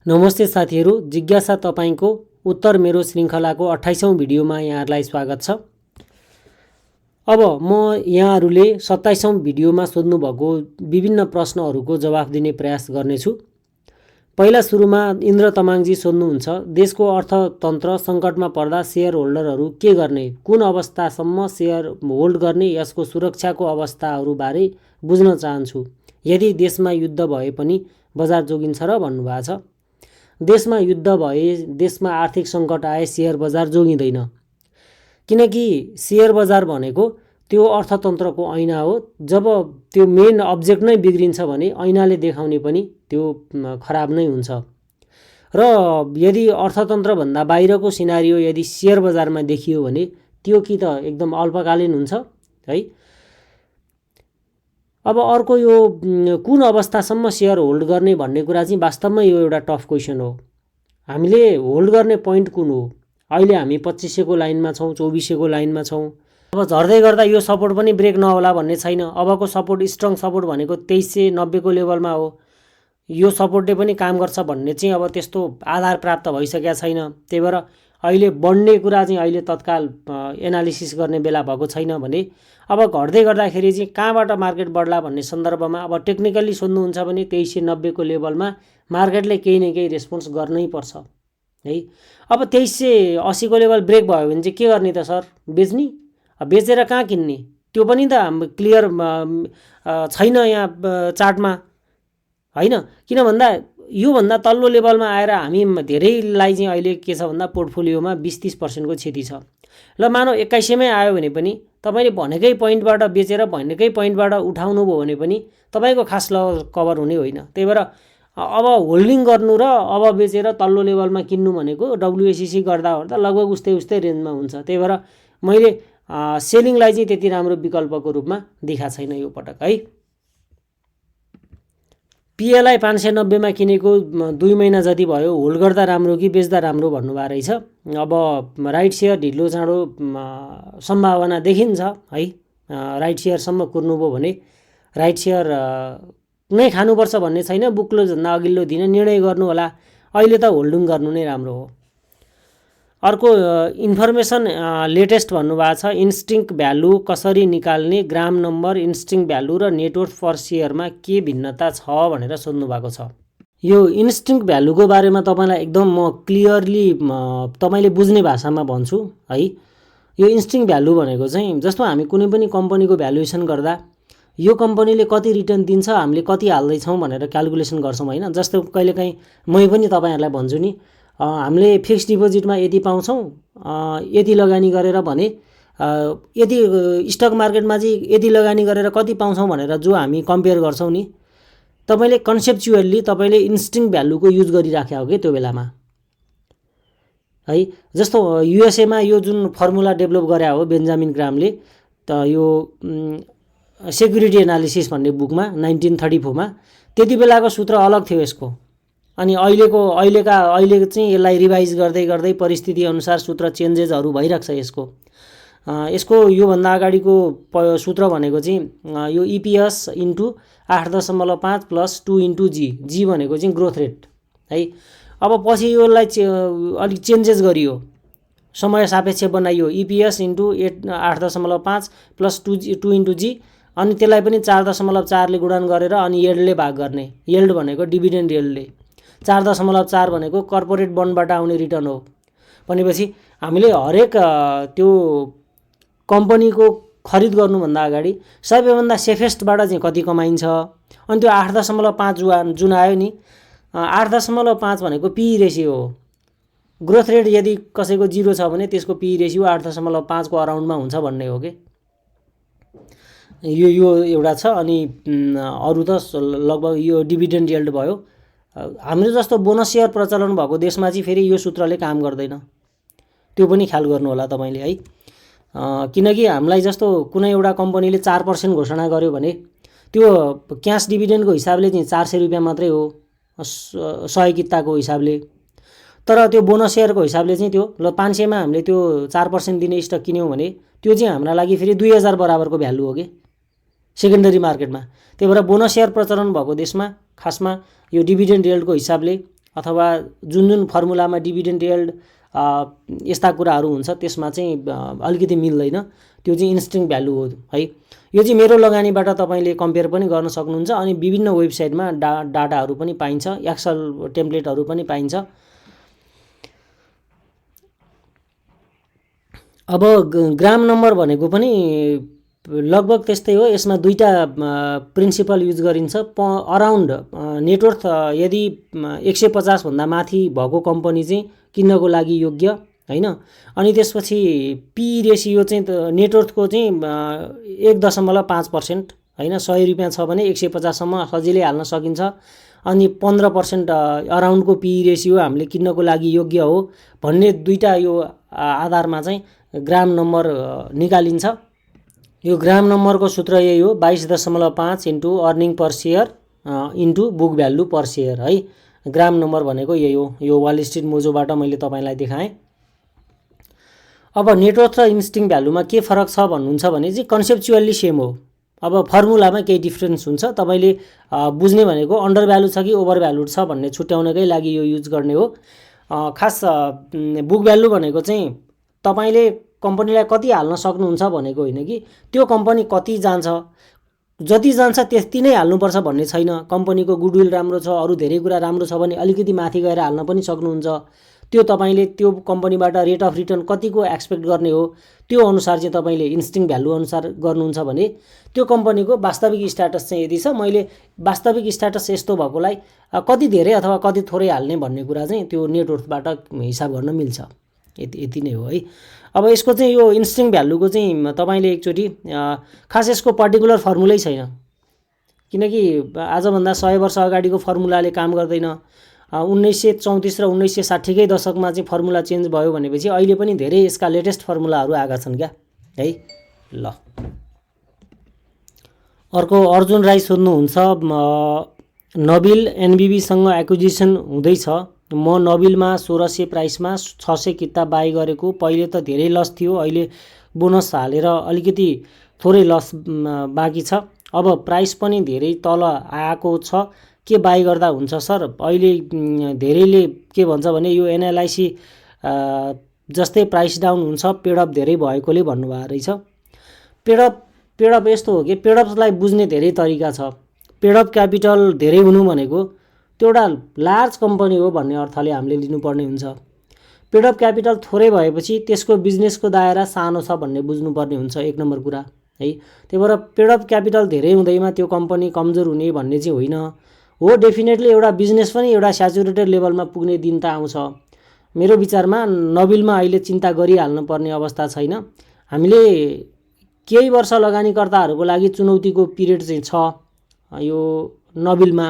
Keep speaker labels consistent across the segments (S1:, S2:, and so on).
S1: नमस्ते साथीहरू, जिज्ञासा तपाईको उत्तर मेरो श्रृङ्खलाको 28औं भिडियोमा यहाँहरूलाई स्वागत छ। अब म यहाँहरूले 27औं भिडियोमा सोध्नुभएको विभिन्न प्रश्नहरूको जवाफ दिने प्रयास गर्नेछु। पहिला सुरुमा इन्द्र तमाङजी सोध्नुहुन्छ, देशको अर्थतन्त्र सङ्कटमा पर्दा शेयर होल्डरहरू के गर्ने, कुन अवस्थासम्म शेयर होल्ड गर्ने, यसको सुरक्षाको अवस्थाहरूबारे बुझ्न चाहन्छु। यदि देशमा युद्ध भए पनि बजार जोगिन्छ र भन्नुभएको छ। देशमा युद्ध भए, देशमा आर्थिक सङ्कट आए शेयर बजार जोगिँदैन, किनकि शेयर बजार भनेको त्यो अर्थतन्त्रको ऐना हो। जब त्यो मेन अब्जेक्ट नै बिग्रिन्छ भने ऐनाले देखाउने पनि त्यो खराब नै हुन्छ। र यदि अर्थतन्त्रभन्दा बाहिरको सिनारियो यदि शेयर बजारमा देखियो भने त्यो कि त एकदम अल्पकालीन हुन्छ है। अब अर्को यो कुन अवस्थासम्म शेयर होल्ड गर्ने भन्ने कुरा चाहिँ वास्तवमा यो एउटा टफ क्वेसन हो। हामीले होल्ड गर्ने पोइन्ट कुन हो? अहिले हामी 2500 को लाइनमा छौँ, 2400 को लाइनमा छौँ। अब झर्दै गर्दा यो सपोर्ट पनि ब्रेक नहोला भन्ने छैन। अबको सपोर्ट, स्ट्रङ सपोर्ट भनेको 2390 को लेभलमा हो। यो सपोर्टले पनि काम गर्छ भन्ने चाहिँ अब त्यस्तो आधार प्राप्त भइसकेका छैन। त्यही भएर अहिले बढ्ने कुरा चाहिँ अहिले तत्काल एनालिसिस गर्ने बेला भएको छैन भने अब घट्दै गर्दाखेरि चाहिँ कहाँबाट मार्केट बढ्ला भन्ने सन्दर्भमा अब टेक्निकल्ली सोध्नुहुन्छ भने 2390 को लेभलमा मार्केटले केही न केही रेस्पोन्स गर्नै पर्छ है। अब 2380 को लेभल ब्रेक भयो भने चाहिँ के गर्ने त सर? बेच्ने? बेचेर कहाँ किन्ने? त्यो पनि त क्लियर छैन यहाँ चार्टमा हैन। किन भन्दा योभन्दा तल्लो लेभलमा आएर हामी धेरैलाई चाहिँ अहिले के छ भन्दा पोर्टफोलियोमा 20-30% को क्षति छ। ल मानौ 2100 मै आयो भने पनि तपाईले भनेकै पोइन्टबाट बेचेर भनेकै पोइन्टबाट उठाउनु भयो भने पनि तपाईको खास लस कभर हुने होइन। त्यही भएर अब होल्डिङ गर्नु र अब बेचेर तल्लो लेभलमा किन्नु भनेको WACC गर्दा गर्दा लगभग उस्तै रेन्जमा हुन्छ। त्यही भएर मैले सेलिङलाई चाहिँ त्यति राम्रो विकल्पको रूपमा देखा छैन यो पटक है। PLI 590 मा किनेको 2 महिना जति भयो, होल्ड गर्दा राम्रो कि बेच्दा राम्रो भन्नुभएको रहेछ। अब राइट सेयर ढिलो चाँडो सम्भावना देखिन्छ है। राइट सेयरसम्म कुर्नुभयो भने राइट सेयर नै खानुपर्छ भन्ने छैन। बुक क्लोज भन्दा अघिल्लो दिन निर्णय गर्नु होला। अहिले त होल्डिङ गर्नु नै राम्रो हो। अर्को इन्फर्मेसन लेटेस्ट भन्नुभएको छ, इन्स्टिङ्क्ट भ्यालु कसरी निकाल्ने, ग्राम नम्बर, इन्स्टिङ्क्ट भ्यालु र नेटवर्थ पर सेयरमा के भिन्नता छ भनेर सोध्नु भएको छ। यो इन्स्टिङ्क्ट भ्यालुको बारेमा तपाईलाई एकदम म क्लियरली तपाईले बुझ्ने भाषामा भन्छु है। यो इन्स्टिङ्क्ट भ्यालु भनेको चाहिँ जस्तो हामी कुनै पनि कम्पनीको भ्यालुएसन गर्दा यो कम्पनीले कति रिटर्न दिन्छ, हामीले कति हाल्दैछौँ भनेर क्याल्कुलेसन गर्छौँ हैन। जस्तो कहिलेकाहीँ मै पनि तपाईहरुलाई भन्छु नि, हामीले फिक्स डिपोजिटमा यति पाउँछौँ, यति लगानी गरेर भने यति स्टक मार्केटमा चाहिँ यति लगानी गरेर कति पाउँछौँ भनेर जो हामी कम्पेयर गर्छौँ नि, तपाईले कन्सेप्चुअली तपाईले इन्स्टिङ्क्ट भ्यालुको युज गरिराखेको हो के त्यो बेलामा है। जस्तो USA मा यो जुन फर्मुला डेभलप गरे हो बेन्जामिन ग्रामले, त यो सेक्युरिटी एनालिसिस भन्ने बुकमा 1934 मा त्यति बेलाको सूत्र अलग थियो यसको। अनि अहिले चाहिँ यसलाई रिभाइज गर्दै गर्दै परिस्थिति अनुसार सूत्र चेन्जेसहरू भइरहेको छ यसको। यसको योभन्दा अगाडिको सूत्र भनेको चाहिँ यो EPS इन्टु 8.5 प्लस 2 इन्टु जी भनेको चाहिँ ग्रोथ रेट है। अब पछि यसलाई अलिक चेन्जेस गरियो, समय सापेक्ष बनाइयो, EPS इन्टु 8.5 प्लस 2 इन्टु जी, अनि त्यसलाई पनि 4.4 ले गुणन गरेर अनि यील्डले भाग गर्ने। यील्ड भनेको डिभिडेन्ड यील्डले, 4.4 भनेको कर्पोरेट बन्डबाट आउने रिटर्न हो। भनेपछि हामीले हरेक त्यो कम्पनीको खरिद गर्नुभन्दा अगाडि सबैभन्दा सेफेस्टबाट चाहिँ कति कमाइन्छ, अनि त्यो 8.5 जुन आयो नि, 8.5 भनेको PE रेसियो हो। ग्रोथ रेट यदि कसैको 0 छ भने त्यसको PE रेसियो 8.5 को अराउन्डमा हुन्छ भन्ने हो के। यो एउटा छ। अनि अरु त लगभग यो डिभिडेन्ड यील्ड भयो। हाम्रो जस्तो बोनस सेयर प्रचलन भएको देशमा चाहिँ फेरि यो सूत्रले काम गर्दैन, त्यो पनि ख्याल गर्नु होला तपाईले है। किनकि हामीलाई जस्तो कुनै एउटा कम्पनीले 4% घोषणा गर्यो भने त्यो क्याश डिभिडेन्डको हिसाबले चाहिँ 400 रुपैयाँ मात्रै हो 100 किताको हिसाबले। तर त्यो बोनस सेयरको हिसाबले चाहिँ त्यो ल 500 मा हामीले त्यो 4% दिने स्टक किन्यौँ भने त्यो चाहिँ हाम्रो लागि फेरि 2000 बराबरको भ्यालु हो के सेकेन्डरी मार्केटमा। त्यही भएर बोनस सेयर प्रचलन भएको देशमा खासमा यो डिभिडेन्ड यील्डको हिसाबले अथवा जुन फर्मुलामा डिभिडेन्ड यिल्ड यस्ता कुराहरू हुन्छ त्यसमा चाहिँ अलिकति मिल्दैन, त्यो चाहिँ इन्स्टिङ भ्यालु हो है। यो चाहिँ मेरो लगानीबाट तपाईँले कम्पेयर पनि गर्न सक्नुहुन्छ अनि विभिन्न वेबसाइटमा डाटाहरू पनि पाइन्छ, एक्सेल टेम्प्लेटहरू पनि पाइन्छ। अब ग्राम नम्बर भनेको पनि लगभग त्यस्तै हो। यसमा दुईटा प्रिन्सिपल युज गरिन्छ। अराउन्ड नेटवर्थ यदि 150 भन्दा माथि भएको कम्पनी चाहिँ किन्नको लागि योग्य हैन। अनि त्यसपछि पी रेसियो चाहिँ नेटवर्थको चाहिँ 1.5% हैन। 100 रुपैयाँ छ भने 150 सम्म सजिलै हाल्न सकिन्छ। अनि 15% अराउन्डको पी रेसियो हामीले किन्नको लागि योग्य हो भन्ने दुईटा यो आधारमा चाहिँ ग्राम नम्बर निकालिन्छ। यो ग्राम नम्बरको सूत्र यही हो, 22.5 into earning per share into book value per share है। ग्राम नम्बर भनेको यही हो। यो वाल स्ट्रिट मोजोबाट मैले तपाईँलाई देखाएँ। अब नेटवर्थ र इन्स्टिङ भ्यालुमा के फरक छ भन्नुहुन्छ भने चाहिँ कन्सेप्चुअल्ली सेम हो। अब फर्मुलामा केही डिफ्रेन्स हुन्छ। तपाईँले बुझ्ने भनेको अन्डर भ्यालु छ कि ओभर भ्यालु छ भन्ने छुट्याउनकै लागि यो युज गर्ने हो। खास बुक भ्यालु भनेको चाहिँ तपाईँले कम्पनीलाई कति हाल्न सक्नुहुन्छ भनेको होइन कि त्यो कम्पनी कति जान्छ, जति जान्छ त्यति नै हाल्नुपर्छ भन्ने छैन। कम्पनीको गुडविल राम्रो छ, अरू धेरै कुरा राम्रो छ भने अलिकति माथि गएर हाल्न पनि सक्नुहुन्छ। त्यो तपाईँले त्यो कम्पनीबाट रेट अफ रिटर्न कतिको एक्सपेक्ट गर्ने हो त्यो अनुसार चाहिँ तपाईँले इन्स्टिङ भ्यालु अनुसार गर्नुहुन्छ भने त्यो कम्पनीको वास्तविक स्ट्याटस चाहिँ यदि छ, मैले वास्तविक स्ट्याटस यस्तो भएकोलाई कति धेरै अथवा कति थोरै हाल्ने भन्ने कुरा चाहिँ त्यो नेटवर्थबाट हिसाब गर्न मिल्छ। यति नै हो है। अब यसको चाहिँ यो इन्स्टिङ भ्यालुको चाहिँ तपाईँले एकचोटि खास यसको पर्टिकुलर फर्मुलै छैन, किनकि आजभन्दा 100 वर्ष अगाडिको फर्मुलाले काम गर्दैन। 1934 र 1960कै दशकमा चाहिँ फर्मुला चेन्ज भयो भनेपछि अहिले पनि धेरै यसका लेटेस्ट फर्मुलाहरू आएका छन् क्या है। ल अर्को अर्जुन राई सोध्नुहुन्छ, नबिल एनबिबीसँग एक्विजिसन हुँदैछ। म नबिलमा 1600 प्राइसमा 600 किता बाई गरेको। पहिले त धेरै लस थियो, अहिले बोनस हालेर अलिकति थोरै लस बाँकी छ। अब प्राइस पनि धेरै तल आएको छ, के बाई गर्दा हुन्छ सर? अहिले धेरैले के भन्छ भने यो एनएलआइसी जस्तै प्राइस डाउन हुन्छ, पेडअप धेरै भएकोले भन्नुभएको रहेछ। पेडअप यस्तो हो कि पेडअपलाई बुझ्ने धेरै तरिका छ। पेडअप क्यापिटल धेरै हुनु भनेको त्यो एउटा लार्ज कम्पनी हो भन्ने अर्थले हामीले लिनुपर्ने हुन्छ। पेडअप क्यापिटल थोरै भएपछि त्यसको बिजनेसको दायरा सानो छ भन्ने बुझ्नुपर्ने हुन्छ, एक नम्बर कुरा है। त्यही भएर पेडअप क्यापिटल धेरै हुँदैमा त्यो कम्पनी कमजोर हुने भन्ने चाहिँ होइन हो। डेफिनेटली एउटा बिजनेस पनि एउटा स्याचुरेटेड लेभलमा पुग्ने दिन त आउँछ। मेरो विचारमा नबिलमा अहिले चिन्ता गरिहाल्नु पर्ने अवस्था छैन। हामीले केही वर्ष लगानीकर्ताहरूको लागि चुनौतीको पिरियड चाहिँ छ यो नबिलमा।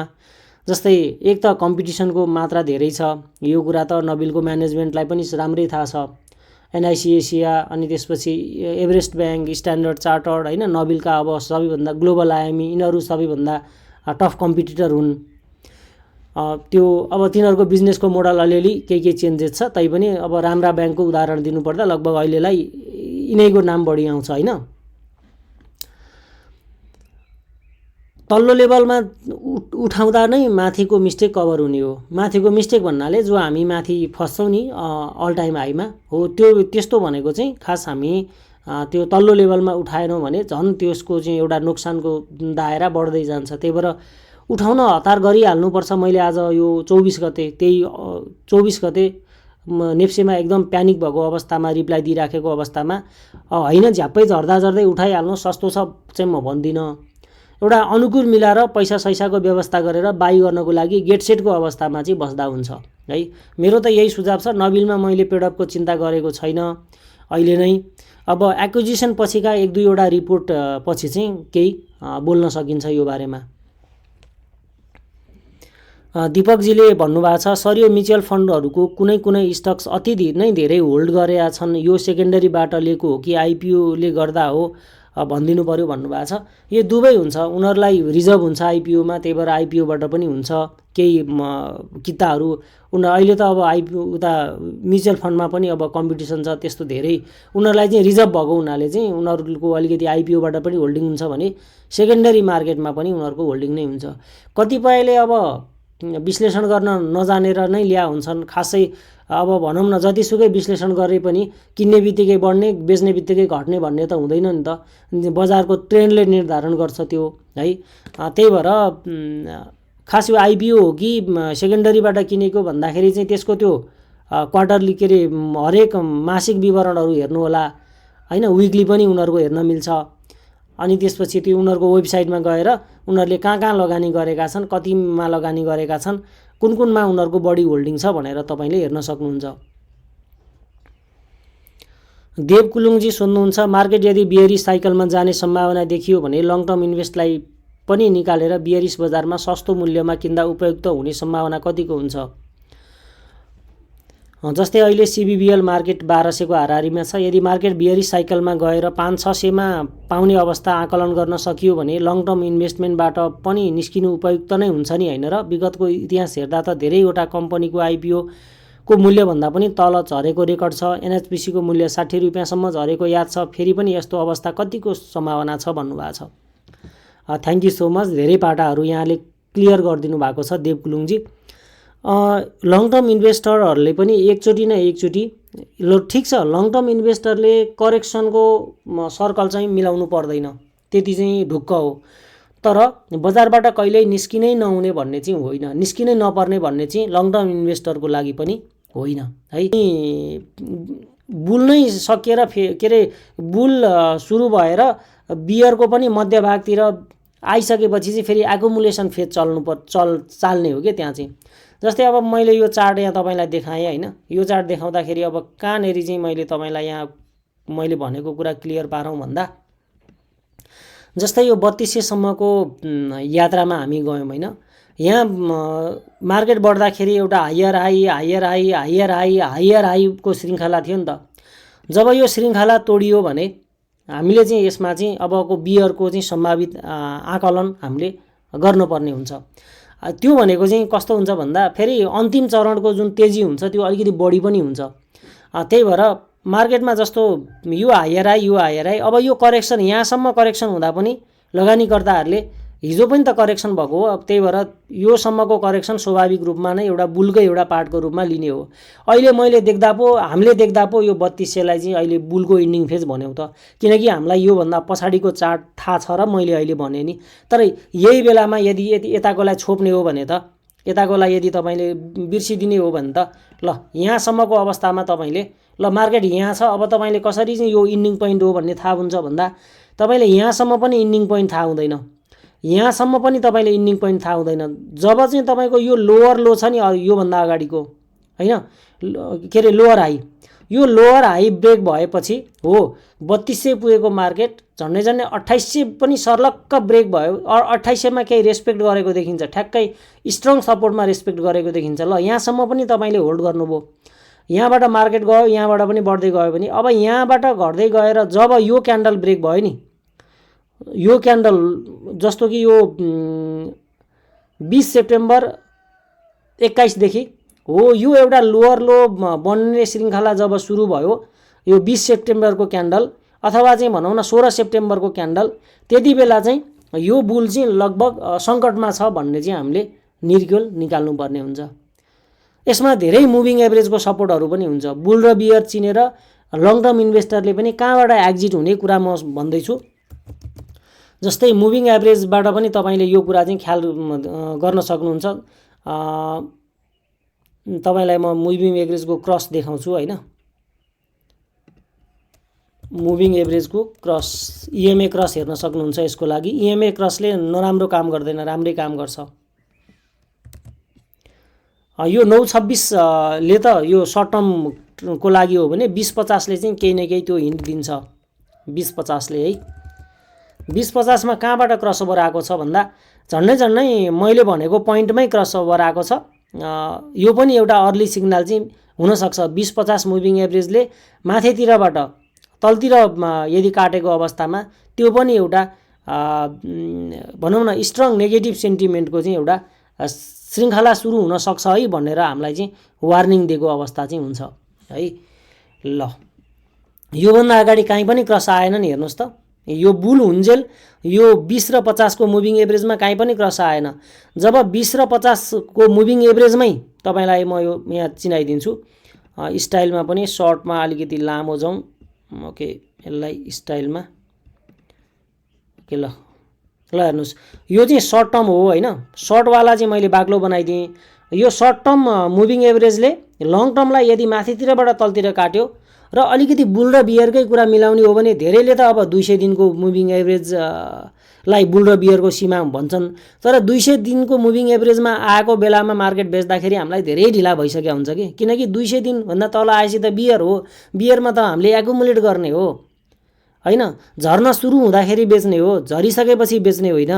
S1: जस्तै एक त कम्पिटिसनको मात्रा धेरै छ, यो कुरा त नबिलको म्यानेजमेन्टलाई पनि राम्रै थाहा छ। एनआइसी एसिया अनि त्यसपछि एभरेस्ट ब्याङ्क, स्ट्यान्डर्ड चार्टर्ड हैन, नबिलका अब सबैभन्दा ग्लोबल आयामी यिनीहरू सबैभन्दा टफ कम्पिटिटर हुन्। त्यो अब तिनीहरूको बिजनेसको मोडल अलिअलि केही चेन्जेस छ, तैपनि अब राम्रा ब्याङ्कको उदाहरण दिनुपर्दा लगभग अहिलेलाई यिनैको नाम बढी आउँछ हैन। तल्लो लेभलमा उठाउँदा नै माथिको मिस्टेक कभर हुने हो। माथिको मिस्टेक भन्नाले जो हामी माथि फस्छौँ नि अल टाइम हाईमा हो, त्यो त्यस्तो भनेको चाहिँ खास हामी त्यो तल्लो लेभलमा उठाएनौँ भने झन् त्यसको चाहिँ एउटा नोक्सानको दायरा बढ्दै जान्छ। त्यही भएर उठाउन हतार गरिहाल्नुपर्छ। मैले आज यो 24 गते त्यही 24 गते नेप्सेमा एकदम प्यानिक भएको अवस्थामा रिप्लाई दिइराखेको अवस्थामा होइन, झ्याप्पै झर्दै उठाइहाल्नु सस्तो छ चाहिँ म भन्दिनँ। एउटा अनुकूल मिलाएर पैसा सैसाको व्यवस्था गरेर बाई गर्नको लागि गेट सेटको अवस्थामा चाहिँ बस्दा हुन्छ है। मेरो त यही सुझाव छ। नबिलमा मैले पेडअपको चिन्ता गरेको छैन अहिले नै। अब एक्विजिसन पछिका 1-2वटा रिपोर्ट पछि चाहिँ केही बोल्न सकिन्छ यो बारेमा। दीपकजीले भन्नुभएको छ, सर यो म्युचुअल फन्डहरूको कुनै स्टक्स अति नै धेरै होल्ड गरेका छन्, यो सेकेन्डरीबाट लिएको हो कि आइपिओले गर्दा हो भनिदिनु पर्यो भन्नुभएको छ। यो दुवै हुन्छ, उनीहरूलाई रिजर्भ हुन्छ आइपिओमा, त्यही भएर आइपिओबाट पनि हुन्छ। केही किताहरू अहिले त अब आइपिओ उता म्युचुअल फन्डमा पनि अब कम्पिटिसन छ त्यस्तो धेरै, उनीहरूलाई चाहिँ रिजर्भ भएको हुनाले चाहिँ उनीहरूको अलिकति आइपिओबाट पनि होल्डिङ हुन्छ भने सेकेन्डरी मार्केटमा पनि उनीहरूको होल्डिङ नै हुन्छ। कतिपयले अब विश्लेषण गर्न नजानेर नै ल्या हुन्छन्। खासै अब भनौँ न जतिसुकै विश्लेषण गरे पनि किन्ने बित्तिकै बढ्ने बेच्ने बित्तिकै घट्ने भन्ने त हुँदैन नि त, बजारको ट्रेन्डले निर्धारण गर्छ त्यो है। त्यही भएर खास यो आइपिओ हो कि सेकेन्डरीबाट किनेको भन्दाखेरि चाहिँ त्यसको त्यो क्वार्टरली के अरे हरेक मासिक विवरणहरू हेर्नु होला हैन, विकली पनि उनीहरूको हेर्न मिल्छ। अनि त्यसपछि त्यो उनीहरूको वेबसाइटमा गएर उनीहरूले कहाँ कहाँ लगानी गरेका छन्, कतिमा लगानी गरेका छन्, कुन कुनमा उनीहरूको बढी होल्डिङ छ भनेर तपाईँले हेर्न सक्नुहुन्छ। देव कुलुङजी सोध्नुहुन्छ मार्केट यदि बियरिस साइकलमा जाने सम्भावना देखियो भने लङ टर्म इन्भेस्टलाई पनि निकालेर बियरिस बजारमा सस्तो मूल्यमा किन्दा उपयुक्त हुने सम्भावना कतिको हुन्छ? जस्तै अहिले सिबिबिएल मार्केट 1200 को हाराहारीमा छ। यदि मार्केट बियरिस साइकलमा गएर 500-600 मा पाउने अवस्था आकलन गर्न सकियो भने लङ टर्म इन्भेस्टमेन्टबाट पनि निस्किनु उपयुक्त नै हुन्छ नि हैन र? विगतको इतिहास हेर्दा त धेरैवटा कम्पनीको आइपिओ को मूल्यभन्दा पनि तल झरेको रेकर्ड छ। एनएचपिसी को मूल्य 60 रुपैयाँसम्म झरेको याद छ। फेरि पनि यस्तो अवस्था कतिको सम्भावना छ भन्नुभएको छ। थ्याङ्क यू सो मच, धेरै पाटाहरू यहाँले क्लियर गरिदिनु भएको छ देव कुलुङजी। लङ टर्म इन्भेस्टरहरूले पनि एकचोटि न एकचोटि ठिक छ, लङ टर्म इन्भेस्टरले करेक्सनको सर्कल चाहिँ मिलाउनु पर्दैन, त्यति चाहिँ ढुक्क हो। तर बजारबाट कहिल्यै निस्किनै नहुने भन्ने चाहिँ होइन, निस्किनै नपर्ने भन्ने चाहिँ लङ टर्म इन्भेस्टरको लागि पनि होइन है। बुल नै सकिएर के अरे बुल सुरु भएर बियरको पनि मध्यभागतिर आइसकेपछि चाहिँ फेरि एकुमुलेसन फेज चाल्ने हो क्या त्यहाँ चाहिँ। जस्तै अब मैले यो चार्ट यहाँ तपाईँलाई देखाएँ हैन, यो चार्ट देखाउँदाखेरि अब कहाँनेरि चाहिँ मैले तपाईँलाई यहाँ मैले भनेको कुरा क्लियर पारौँ भन्दा जस्तै यो 3200 सम्मको यात्रामा हामी गयौँ हैन। यहाँ मार्केट बढ्दाखेरि एउटा higher high higher high higher high higher हाईको श्रृङ्खला थियो नि त। जब यो श्रृङ्खला तोडियो भने हामीले चाहिँ यसमा चाहिँ अबको बियरको चाहिँ सम्भावित आकलन हामीले गर्नुपर्ने हुन्छ। त्यो भनेको चाहिँ कस्तो हुन्छ भन्दा फेरि अन्तिम चरणको जुन तेजी हुन्छ त्यो अलिकति बढी पनि हुन्छ। त्यही भएर मार्केटमा जस्तो यो हायर हाई यो हायर हाई, अब यो करेक्सन यहाँसम्म करेक्सन हुँदा पनि लगानीकर्ताहरूले हिजो पनि त करेक्सन भएको हो, अब त्यही भएर यो सम्मको करेक्सन स्वाभाविक रूपमा नै एउटा बुलकै एउटा पार्टको रूपमा लिने हो। अहिले मैले देख्दा पो हामीले देख्दा पो यो 3200लाई चाहिँ अहिले बुलको इन्डिङ फेज भन्यौ त, किनकि हामीलाई यो भन्दा पछाडिको चार्ट थाहा छ र मैले अहिले भने नि। तर यही बेलामा यदि यताकोलाई छोप्ने हो भने त, यताकोलाई यदि तपाईले बिर्सिदिने हो भने त ल यहाँसम्मको अवस्थामा तपाईले ल मार्केट यहाँ छ, अब तपाईले कसरी चाहिँ यो इन्डिङ पोइन्ट हो भन्ने थाहा हुन्छ भन्दा तपाईले यहाँसम्म पनि इन्डिङ पोइन्ट थाहा हुँदैन, यहाँसम्म पनि तपाईले इन्डिङ पोइन्ट थाहा हुँदैन। जब चाहिँ तपाईको यो लोअर लो छ नि यो भन्दा अगाडिको हैन, के अरे लोअर हाई, यो लोअर हाई ब्रेक भएपछि हो 3200 पुगेको मार्केट झन्डै झन्डै 2800 पनि सर्लक्क ब्रेक भयो। 2800 मा केही रेस्पेक्ट गरेको देखिन्छ, ठ्याक्कै स्ट्रङ सपोर्टमा रेस्पेक्ट गरेको देखिन्छ। ल यहाँसम्म पनि तपाईले होल्ड गर्नुभयो, यहाँबाट मार्केट गयो, यहाँबाट पनि बढ्दै गयो भने अब यहाँबाट घट्दै गएर जब यो क्यान्डल ब्रेक भयो नि, यो क्यान्डल जस्तो कि यो 20 सेप्टेम्बर 21 देखि हो, यो एउटा लोअर लो बन्ने श्रृङ्खला जब सुरु भयो, यो 20 सेप्टेम्बरको क्यान्डल अथवा चाहिँ भनौँ न 16 सेप्टेम्बरको क्यान्डल, त्यति बेला चाहिँ यो बुल चाहिँ लगभग सङ्कटमा छ भन्ने चाहिँ हामीले निकाल्नु पर्ने हुन्छ। यसमा धेरै मुभिङ एभरेजको सपोर्टहरू पनि हुन्छ। बुल र बियर चिनेर लङ टर्म इन्भेस्टरले पनि कहाँबाट एक्जिट हुने कुरा म भन्दैछु। जस्तै मुभिङ एभरेजबाट पनि तपाईले यो कुरा चाहिँ ख्याल गर्न सक्नुहुन्छ। तपाईलाई म मुभिङ एभरेजको क्रस देखाउँछु हैन, मुभिङ एभरेजको क्रस इएमए क्रस हेर्न सक्नुहुन्छ। यसको लागि इएमए क्रसले नराम्रो काम गर्दैन, राम्रै काम गर्छ। यो 926 ले त यो सर्ट टर्म को लागि हो भने 2050 ले चाहिँ केही न केही त्यो हिन्ट दिन्छ। 2050 ले है, 2050 मा कहाँबाट क्रसओभर आएको छ भन्दा झन्डै झन्डै मैले भनेको पोइन्टमै क्रसओभर आएको छ। यो पनि एउटा अर्ली सिग्नल चाहिँ हुन सक्छ। 2050 मुभिङ एभरेजले माथितिरबाट तलतिर यदि काटेको अवस्थामा त्यो पनि एउटा भनौँ न स्ट्रङ नेगेटिभ सेन्टिमेन्टको चाहिँ एउटा श्रृङ्खला सुरु हुन सक्छ है भनेर हामीलाई चाहिँ वार्निङ दिएको अवस्था चाहिँ हुन्छ है। ल योभन्दा अगाडि कहीँ पनि क्रस आएन नि, हेर्नुहोस् त यो बुल हुन्जेल यो 20 र 50 को मुभिङ एभरेजमा काहीँ पनि क्रस आएन। जब 20 र 50 को मुभिङ एभरेजमै तपाईलाई म यो यहाँ चिनाइदिन्छु। स्टाइलमा पनि सर्टमा अलिकति लामो जाउँ। ओके, यसलाई स्टाइलमा ओके ल हेर्नुस्, यो चाहिँ सर्ट टर्म हो हैन। सर्टवाला चाहिँ मैले बाक्लो बनाइदिएँ। यो सर्ट टर्म मुभिङ एभरेजले लङ टर्मलाई यदि माथितिरबाट तलतिर काट्यो र अलिकति बुल र बियरकै कुरा मिलाउने हो भने धेरैले त अब 200 दिनको मुभिङ एभरेज लाई बुल र बियरको सीमा भन्छन्। तर 200 दिनको मुभिङ एभरेजमा आएको बेलामा मार्केट बेच्दाखेरि हामीलाई धेरै ढिला भइसक्यो हुन्छ कि, किनकि 200 दिन भन्दा तल आएपछि त बियर हो। बियरमा त हामीले एकुमुलेट गर्ने हो हैन, झर्न सुरु हुँदाखेरि बेच्ने हो, झरिसकेपछि बेच्ने होइन।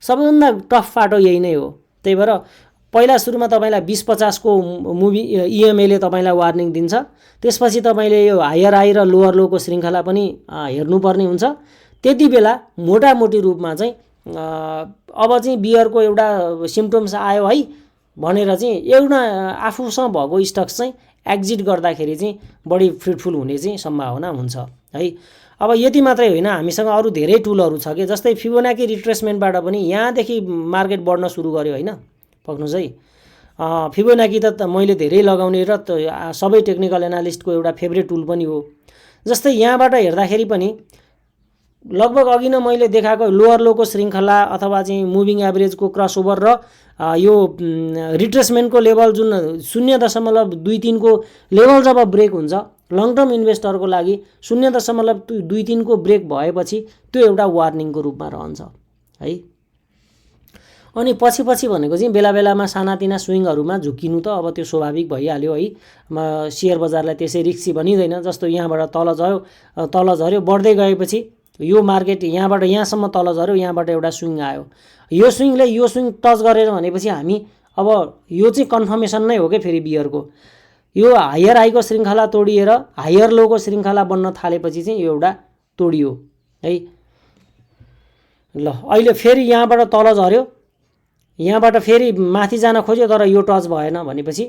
S1: सबैभन्दा टफ पाटो यही नै हो। त्यही भएर पहिला सुरुमा तपाईलाई 20-50 को मुभी EMA ले तपाईलाई वार्निङ दिन्छ। त्यसपछि तपाईले यो हायर हाई र लोअर लो को श्रृंखला पनि हेर्नुपर्ने हुन्छ। त्यति बेला मोटामोटी रूपमा चाहिँ अब चाहिँ बियरको एउटा सिम्पटम्स आयो है भनेर चाहिँ एउटा आफूसँग भएको स्टक्स चाहिँ एक्जिट गर्दाखेरि चाहिँ बढी फ्रुटफुल हुने चाहिँ सम्भावना हुन्छ है। अब यति मात्रै होइन, हामीसँग अरु धेरै टुलहरु छ के, जस्तै फिबोनाकी रिट्रेसमेन्टबाट पनि यहाँदेखि मार्केट बढ्न सुरु गर्यो हैन। पक्नुस् है, फिबोनाकी त मैले धेरै लगाउने र सबै टेक्निकल एनालिस्टको एउटा फेभरेट टुल पनि हो। जस्तै यहाँबाट हेर्दाखेरि पनि लगभग अघि नै मैले देखाएको लोअर लो को श्रृंखला अथवा चाहिँ मुभिङ एभरेजको क्रसओभर र यो रिट्रेसमेन्टको लेभल जुन 0.23 को लेभल जब ब्रेक हुन्छ लङ टर्म इन्भेस्टरको लागि 0.23 को ब्रेक भएपछि त्यो एउटा वार्निङको रूपमा रहन्छ है। अनि पछि भनेको चाहिँ बेला बेलामा सानातिना स्विङहरुमा झुकिनु त अब त्यो स्वाभाविक भइहाल्यो है। शेयर बजारलाई त्यसै रिस्की भनिदैन। जस्तो यहाँबाट तल झर्यो बढ्दै गएपछि यो मार्केट यहाँबाट यहाँसम्म तल झर्यो, यहाँबाट एउटा स्विङ आयो, यो स्विङले यो स्विङ टच गरेर भनेपछि हामी अब यो चाहिँ कन्फर्मेसन नै हो के फेरि बियरको। यो हायर हाईको श्रृंखला तोडिएर हायर लो को श्रृंखला बन्न थालेपछि चाहिँ यो एउटा तोडियो है। ल अहिले फेरि यहाँबाट तल झर्यो, यहाँबाट फेरि माथि जान खोज्यो तर यो टच भएन भनेपछि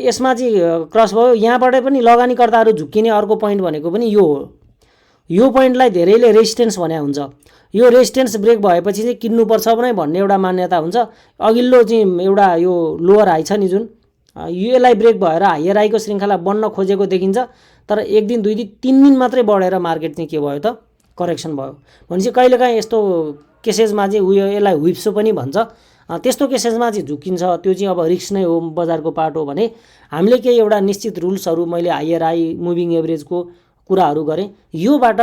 S1: यसमा चाहिँ क्रस भयो। यहाँबाट पनि लगानीकर्ताहरु झुक्किने अर्को पोइन्ट भनेको पनि यो हो। यो पोइन्टलाई धेरैले रेजिस्टेन्स भन्या हुन्छ। यो रेजिस्टेन्स ब्रेक भएपछि चाहिँ किन्नुपर्छ भने भन्ने एउटा मान्यता हुन्छ। अघिल्लो चाहिँ एउटा यो लोअर हाई छ नि जुन, यसलाई ब्रेक भएर हायर हाईको श्रृंखला बन्न खोजेको देखिन्छ। तर एक दिन दुई दिन 3 दिन मात्रै बढेर मार्केट चाहिँ के भयो त करेक्सन भयो। भनेपछि कहिलेकाहीँ यस्तो केसेसमा चाहिँ उयो यसलाई व्हिप्सो पनि भन्छ। त्यस्तो केसेसमा चाहिँ झुकिन्छ, त्यो चाहिँ अब रिस्क नै हो, बजारको पार्ट हो। भने हामीले केही एउटा निश्चित रुल्सहरु मैले हायर हाई मुभिङ एभरेजको कुराहरु गरे। योबाट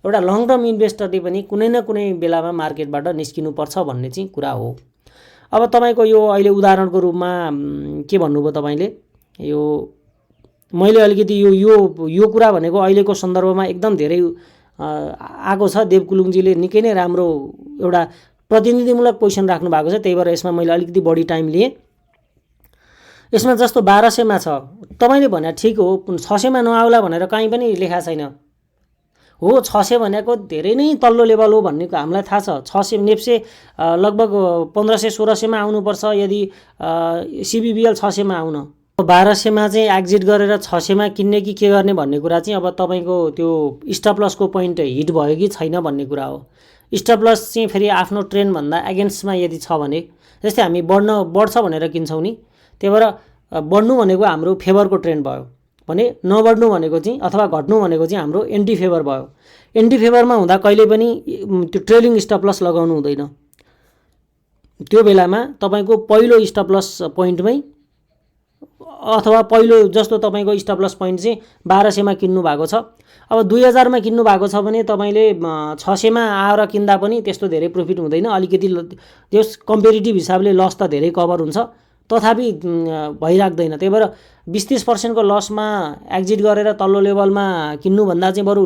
S1: एउटा लङ टर्म इन्भेस्टरले पनि कुनै न कुनै बेलामा मार्केटबाट निस्किनु पर्छ भन्ने चाहिँ कुरा हो। अब तपाईको यो अहिले उदाहरणको रूपमा के भन्नुभयो तपाईले, यो मैले अलिकति यो कुरा भनेको अहिलेको सन्दर्भमा एकदम धेरै आको छ। देवकुलुङजीले निकै नै राम्रो एउटा प्रतिनिधिमूलक क्वेशन राख्नु भएको छ, त्यही भएर यसमा मैले अलिकति बढी टाइम लिए। यसमा जस्तो 1200 मा छ, तपाईले भने ठीक हो, 600 मा नआउला भनेर कहीँ पनि लेखा छैन हो। 600 भनेको धेरै नै तल्लो लेभल हो भन्ने हामीलाई थाहा छ। 600 नेप्से लगभग 1500-1600 मा आउनु पर्छ यदि CBBL 600 मा आउन। 1200 मा चाहिँ एक्जिट गरेर 600 मा किन्ने कि के गर्ने भन्ने कुरा चाहिँ अब तपाईको त्यो स्टप लसको पोइन्ट हिट भयो कि छैन भन्ने कुरा हो। स्टप लस चाहिँ फेरि आफ्नो ट्रेन्ड भन्दा अगेन्स्टमा यदि छ भने, जस्तै हामी बढ्छ भनेर किन्छौं नि, त्यही भएर बढ्नु भनेको हाम्रो फेभरको ट्रेन्ड भयो भने नबढ्नु भनेको चाहिँ अथवा घट्नु भनेको चाहिँ हाम्रो एन्टी फेभर भयो। एन्टी फेभरमा हुँदा कहिले पनि त्यो ट्रेलिङ स्टप लस लगाउनु हुँदैन। त्यो बेलामा तपाईको पहिलो स्टप लस पोइन्टमै अथवा पहिलो जस्तो तपाईको स्टप लस पोइन्ट चाहिँ 1200 मा किन्नु भएको छ, अब 2000 मा किन्नु भएको छ भने तपाईले 600 मा आएर किन्दा पनि त्यस्तो धेरै प्रॉफिट हुँदैन। अलिकति त्यस कम्पेरिटिभ हिसाबले लस त धेरै कभर हुन्छ, तथापि भइराख्दैन। त्यही भएर 20-30% को लसमा एक्जिट गरेर तल्लो लेभलमा किन्नु भन्दा चाहिँ बरु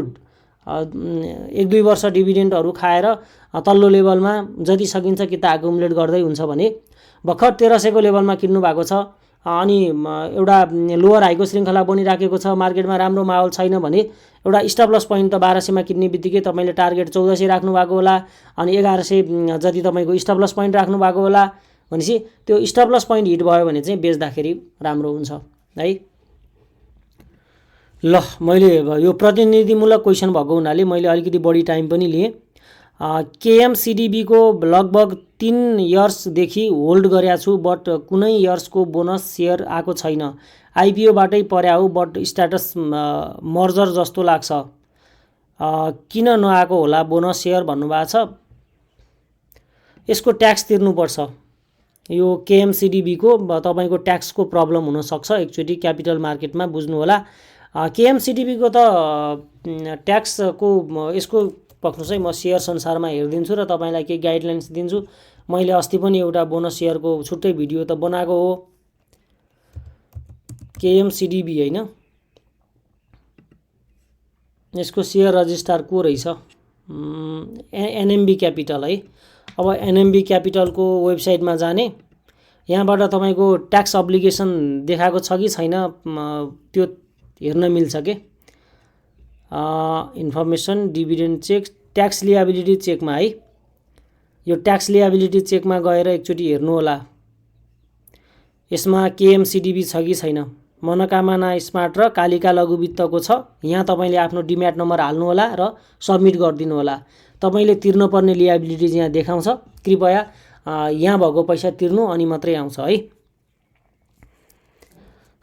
S1: 1-2 वर्ष डिभिडेन्डहरु खाएर तल्लो लेभलमा जति सकिन्छ कि त एकुमुलेट गर्दै हुन्छ भने भर्खर 1300 को लेभलमा किन्नु भएको छ अनि एउटा लोअर हाईको श्रृंखला बनिराखेको छ, मार्केटमा राम्रो माहौल छैन भने एउटा स्टप लस पोइन्ट त 1200 मा किन्ने बित्तिकै तपाईले टार्गेट 1400 राख्नु भएको होला अनि 1100 जति तपाईको स्टप लस पोइन्ट राख्नु भएको होला। भनेपछि त्यो स्टप लस पोइन्ट हिट भयो भने चाहिँ बेच्दाखेरि राम्रो हुन्छ है। ल मैले यो प्रतिनिधिमूलक क्वेसन भएको हुनाले मैले अलिकति बढी टाइम पनि लिएँ। केएमसिडिबीको लगभग 3 इयर्सदेखि होल्ड गरेको छु, बट कुनै इयर्सको बोनस सेयर आएको छैन। आइपिओबाटै पर्या हो, बट स्ट्याटस मर्जर जस्तो लाग्छ। किन नआएको होला बोनस सेयर भन्नुभएको छ। यसको ट्याक्स तिर्नुपर्छ। यो केएमसिडिबीको तपाईँको ट्याक्सको प्रब्लम हुनसक्छ। एकचोटि क्यापिटल मार्केटमा बुझ्नु होला। केएमसिडिबीको त ट्याक्सको यसको पक्नुहोस् है, म सेयर संसारमा हेरिदिन्छु र तपाईँलाई केही गाइडलाइन्स दिन्छु। मैले अस्ति पनि एउटा बोनस सेयरको छुट्टै भिडियो त बनाएको हो। केएमसिडिबी होइन, यसको सेयर रजिस्ट्रार को रहेछ, एनएमबी क्यापिटल है। अब एनएमबी क्यापिटलको वेबसाइटमा जाने, यहाँबाट तपाईँको ट्याक्स अब्लिगेसन देखाएको छ कि छैन त्यो हेर्न मिल्छ के। Information, dividend check, tax liability चेकमा है। यो ट्याक्स लिएबिलिटी चेकमा गएर एकचोटि हेर्नु होला, यसमा केएमसिडिबी छ कि छैन। मनोकामना स्मार्ट र कालिका लघु वित्तको छ। यहाँ तपाईँले आफ्नो डिम्याट नम्बर हाल्नु होला र सबमिट गरिदिनु होला। तपाईँले तिर्नुपर्ने लिएबिलिटी यहाँ देखाउँछ। कृपया यहाँ भएको पैसा तिर्नु अनि मात्रै आउँछ है।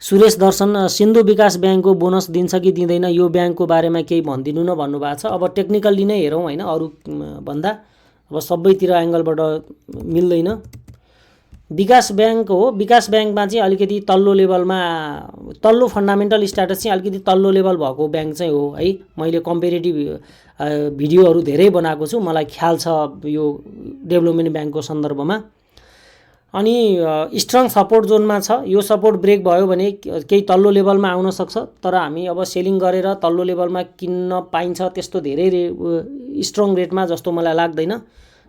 S1: सुरेश दर्शन, सिन्धु विकास ब्याङ्कको बोनस दिन्छ कि दिँदैन, यो ब्याङ्कको बारेमा केही भनिदिनु न भन्नुभएको छ। अब टेक्निकल्ली नै हेरौँ होइन, अरू भन्दा अब सबैतिर एङ्गलबाट मिल्दैन। विकास ब्याङ्क हो, विकास ब्याङ्कमा चाहिँ अलिकति तल्लो लेभलमा, तल्लो फन्डामेन्टल स्ट्याटस चाहिँ अलिकति तल्लो लेभल भएको ब्याङ्क चाहिँ हो है। मैले कम्पेरेटिभ भिडियोहरू धेरै बनाएको छु, मलाई ख्याल छ यो डेभलपमेन्ट ब्याङ्कको सन्दर्भमा। अनि स्ट्रङ सपोर्ट जोनमा छ। यो सपोर्ट ब्रेक भयो भने केही तल्लो लेभलमा आउन सक्छ, तर हामी अब सेलिङ गरेर तल्लो लेभलमा किन्न पाइन्छ त्यस्तो धेरै स्ट्रङ रेटमा जस्तो मलाई लाग्दैन।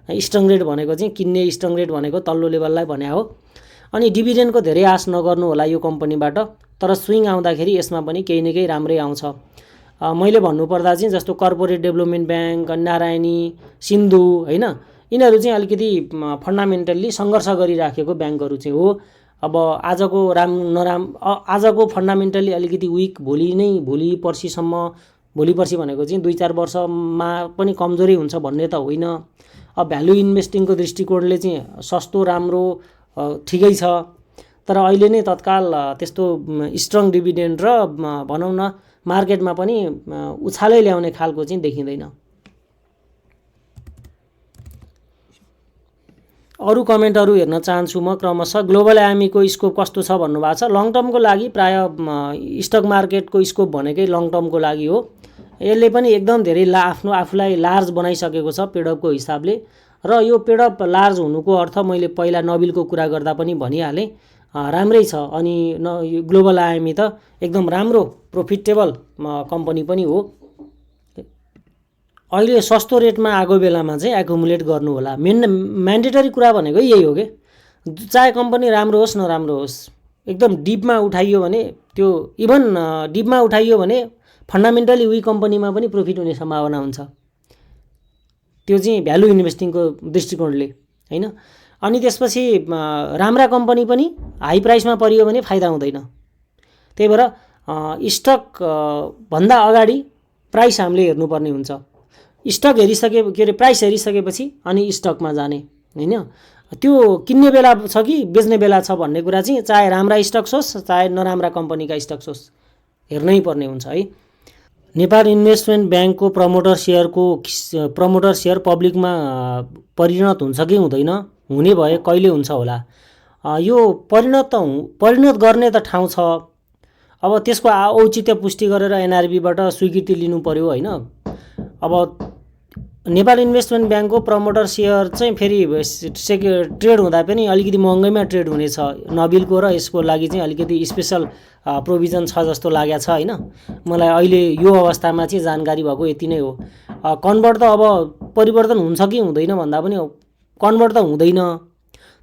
S1: स्ट्रङ रेट भनेको चाहिँ किन्ने स्ट्रङ रेट भनेको तल्लो लेभललाई भने हो। अनि डिभिडेन्डको धेरै आश नगर्नु होला यो कम्पनीबाट, तर स्विङ आउँदाखेरि यसमा पनि केही न केही राम्रै आउँछ। मैले भन्नुपर्दा चाहिँ जस्तो corporate development bank, Narayani, Sindhu होइन, यिनीहरू चाहिँ अलिकति फन्डामेन्टल्ली सङ्घर्ष गरिराखेको ब्याङ्कहरू चाहिँ हो। अब आजको आजको फन्डामेन्टल्ली अलिकति विक, भोलि पर्सि भनेको चाहिँ 2-4 वर्षमा पनि कमजोरी हुन्छ भन्ने त होइन। अब भ्यालु इन्भेस्टिङको दृष्टिकोणले चाहिँ सस्तो राम्रो ठिकै छ, तर अहिले नै तत्काल त्यस्तो स्ट्रङ डिभिडेन्ड र भनौँ न मार्केटमा पनि उछालै ल्याउने खालको चाहिँ देखिँदैन। अरू कमेन्टहरू हेर्न चाहन्छु म क्रमशः। ग्लोबल आइएमईको स्कोप कस्तो छ भन्नुभएको छ। लङ टर्मको लागि प्राय स्टक मार्केटको स्कोप भनेकै लङ टर्मको लागि हो। यसले पनि एकदम धेरै आफूलाई लार्ज बनाइसकेको छ पेडअपको हिसाबले, र यो पेडअप लार्ज हुनुको अर्थ मैले पहिला नबिलको कुरा गर्दा पनि भनिहालेँ, राम्रै छ। अनि ग्लोबल आइएमई त एकदम राम्रो प्रोफिटेबल कम्पनी पनि हो। अहिले सस्तो रेटमा आएको बेलामा चाहिँ एकुमुलेट गर्नु होला। म्यान्डेटरी कुरा भनेको यही हो कि चाहे कम्पनी राम्रो होस् नराम्रो होस्, एकदम डिपमा उठाइयो भने त्यो इभन डिपमा उठाइयो भने फन्डामेन्टली उही कम्पनीमा पनि प्रफिट हुने सम्भावना हुन्छ। त्यो चाहिँ भ्यालु इन्भेस्टिङको दृष्टिकोणले होइन। अनि त्यसपछि राम्रा कम्पनी पनि हाई प्राइसमा परियो भने फाइदा हुँदैन। त्यही भएर स्टक भन्दा अगाडि प्राइस हामीले हेर्नुपर्ने हुन्छ। स्टक प्राइस हेरिसकेपछि अनि स्टकमा जाने होइन। त्यो किन्ने बेला छ कि बेच्ने बेला छ भन्ने कुरा चाहिँ चाहे राम्रा स्टक्स होस् चाहे नराम्रा कम्पनीका स्टक्स होस् हेर्नै पर्ने हुन्छ है। नेपाल इन्भेस्टमेन्ट ब्याङ्कको प्रमोटर सेयर पब्लिकमा परिणत हुन्छ कि हुँदैन, हुने भए कहिले हुन्छ होला। यो परिणत गर्ने त ठाउँ छ। अब त्यसको औचित्य पुष्टि गरेर एनआरबीबाट स्वीकृति लिनु पर्यो होइन। अब नेपाल इन्भेस्टमेन्ट ब्याङ्कको प्रमोटर सेयर चाहिँ फेरि ट्रेड हुँदा पनि अलिकति महँगैमा ट्रेड हुनेछ। नबिलको र यसको लागि चाहिँ अलिकति स्पेसल प्रोभिजन छ जस्तो लागेको छ होइन। मलाई अहिले यो अवस्थामा चाहिँ जानकारी भएको यति नै हो। कन्भर्ट त अब परिवर्तन हुन्छ कि हुँदैन भन्दा पनि कन्भर्ट त हुँदैन,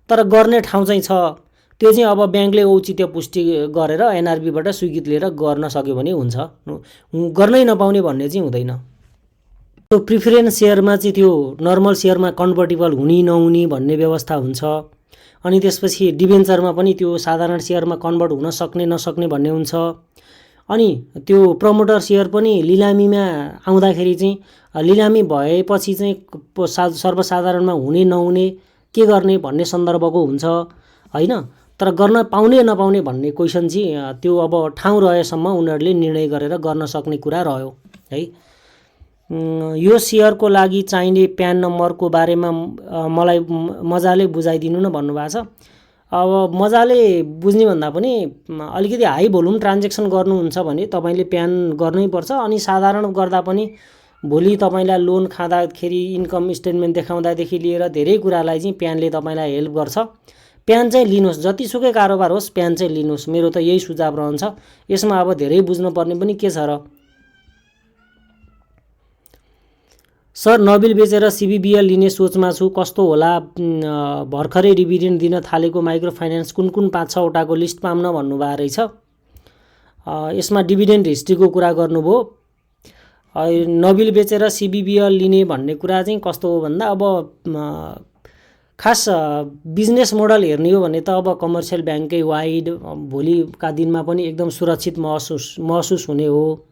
S1: तर गर्ने ठाउँ चाहिँ छ। त्यो चाहिँ अब ब्याङ्कले औचित्य पुष्टि गरेर एनआरबीबाट स्वीकृति लिएर गर्न सक्यो भने हुन्छ, गर्नै नपाउने भन्ने चाहिँ हुँदैन। त्यो प्रिफरेन्स सेयरमा चाहिँ त्यो नर्मल सेयरमा कन्भर्टेबल हुने नहुने भन्ने व्यवस्था हुन्छ। अनि त्यसपछि डिबेन्चरमा पनि त्यो साधारण सेयरमा कन्भर्ट हुन सक्ने नसक्ने भन्ने हुन्छ। अनि त्यो प्रमोटर सेयर पनि लिलामीमा आउँदाखेरि चाहिँ लिलामी भएपछि चाहिँ सर्वसाधारणमा हुने नहुने के गर्ने भन्ने सन्दर्भको हुन्छ हैन। तर गर्न पाउने नपाउने भन्ने क्वेसन चाहिँ त्यो अब ठाउँ रहेसम्म उनीहरूले निर्णय गरेर गर्न सक्ने कुरा रह्यो है। यो सेयरको लागि चाहिने प्यान नम्बरको बारेमा मलाई मजाले बुझाइदिनु न भन्नुभएको छ। अब मजाले बुझ्ने भन्दा पनि अलिकति हाई भोल्युम ट्रान्जेक्सन गर्नुहुन्छ भने तपाईँले प्यान गर्नै पर्छ। अनि साधारण गर्दा पनि भोलि तपाईँलाई लोन खाँदाखेरि इन्कम स्टेटमेन्ट देखाउँदादेखि लिएर धेरै कुरालाई चाहिँ प्यानले तपाईँलाई हेल्प गर्छ। प्यान चाहिँ लिनुहोस्, जतिसुकै कारोबार होस् प्यान चाहिँ लिनुहोस्, मेरो त यही सुझाव रहन्छ। यसमा अब धेरै बुझ्नुपर्ने पनि के छ र। सर नबिल बेचेर सिबिबिएल लिने सोचमा छु, कस्तो होला? भर्खरै डिभिडेन्ड दिन थालेको माइक्रो फाइनेन्स कुन कुन 5-6वटाको लिस्ट पाउन भन्नुभएको रहेछ। यसमा डिभिडेन्ड हिस्ट्रीको कुरा गर्नुभयो। नबिल बेचेर सिबिबिएल लिने भन्ने कुरा चाहिँ कस्तो हो भन्दा अब खास बिजनेस मोडल हेर्ने हो भने त अब कमर्सियल ब्याङ्ककै वाइड भोलिका दिनमा पनि एकदम सुरक्षित महसुस हुने हो।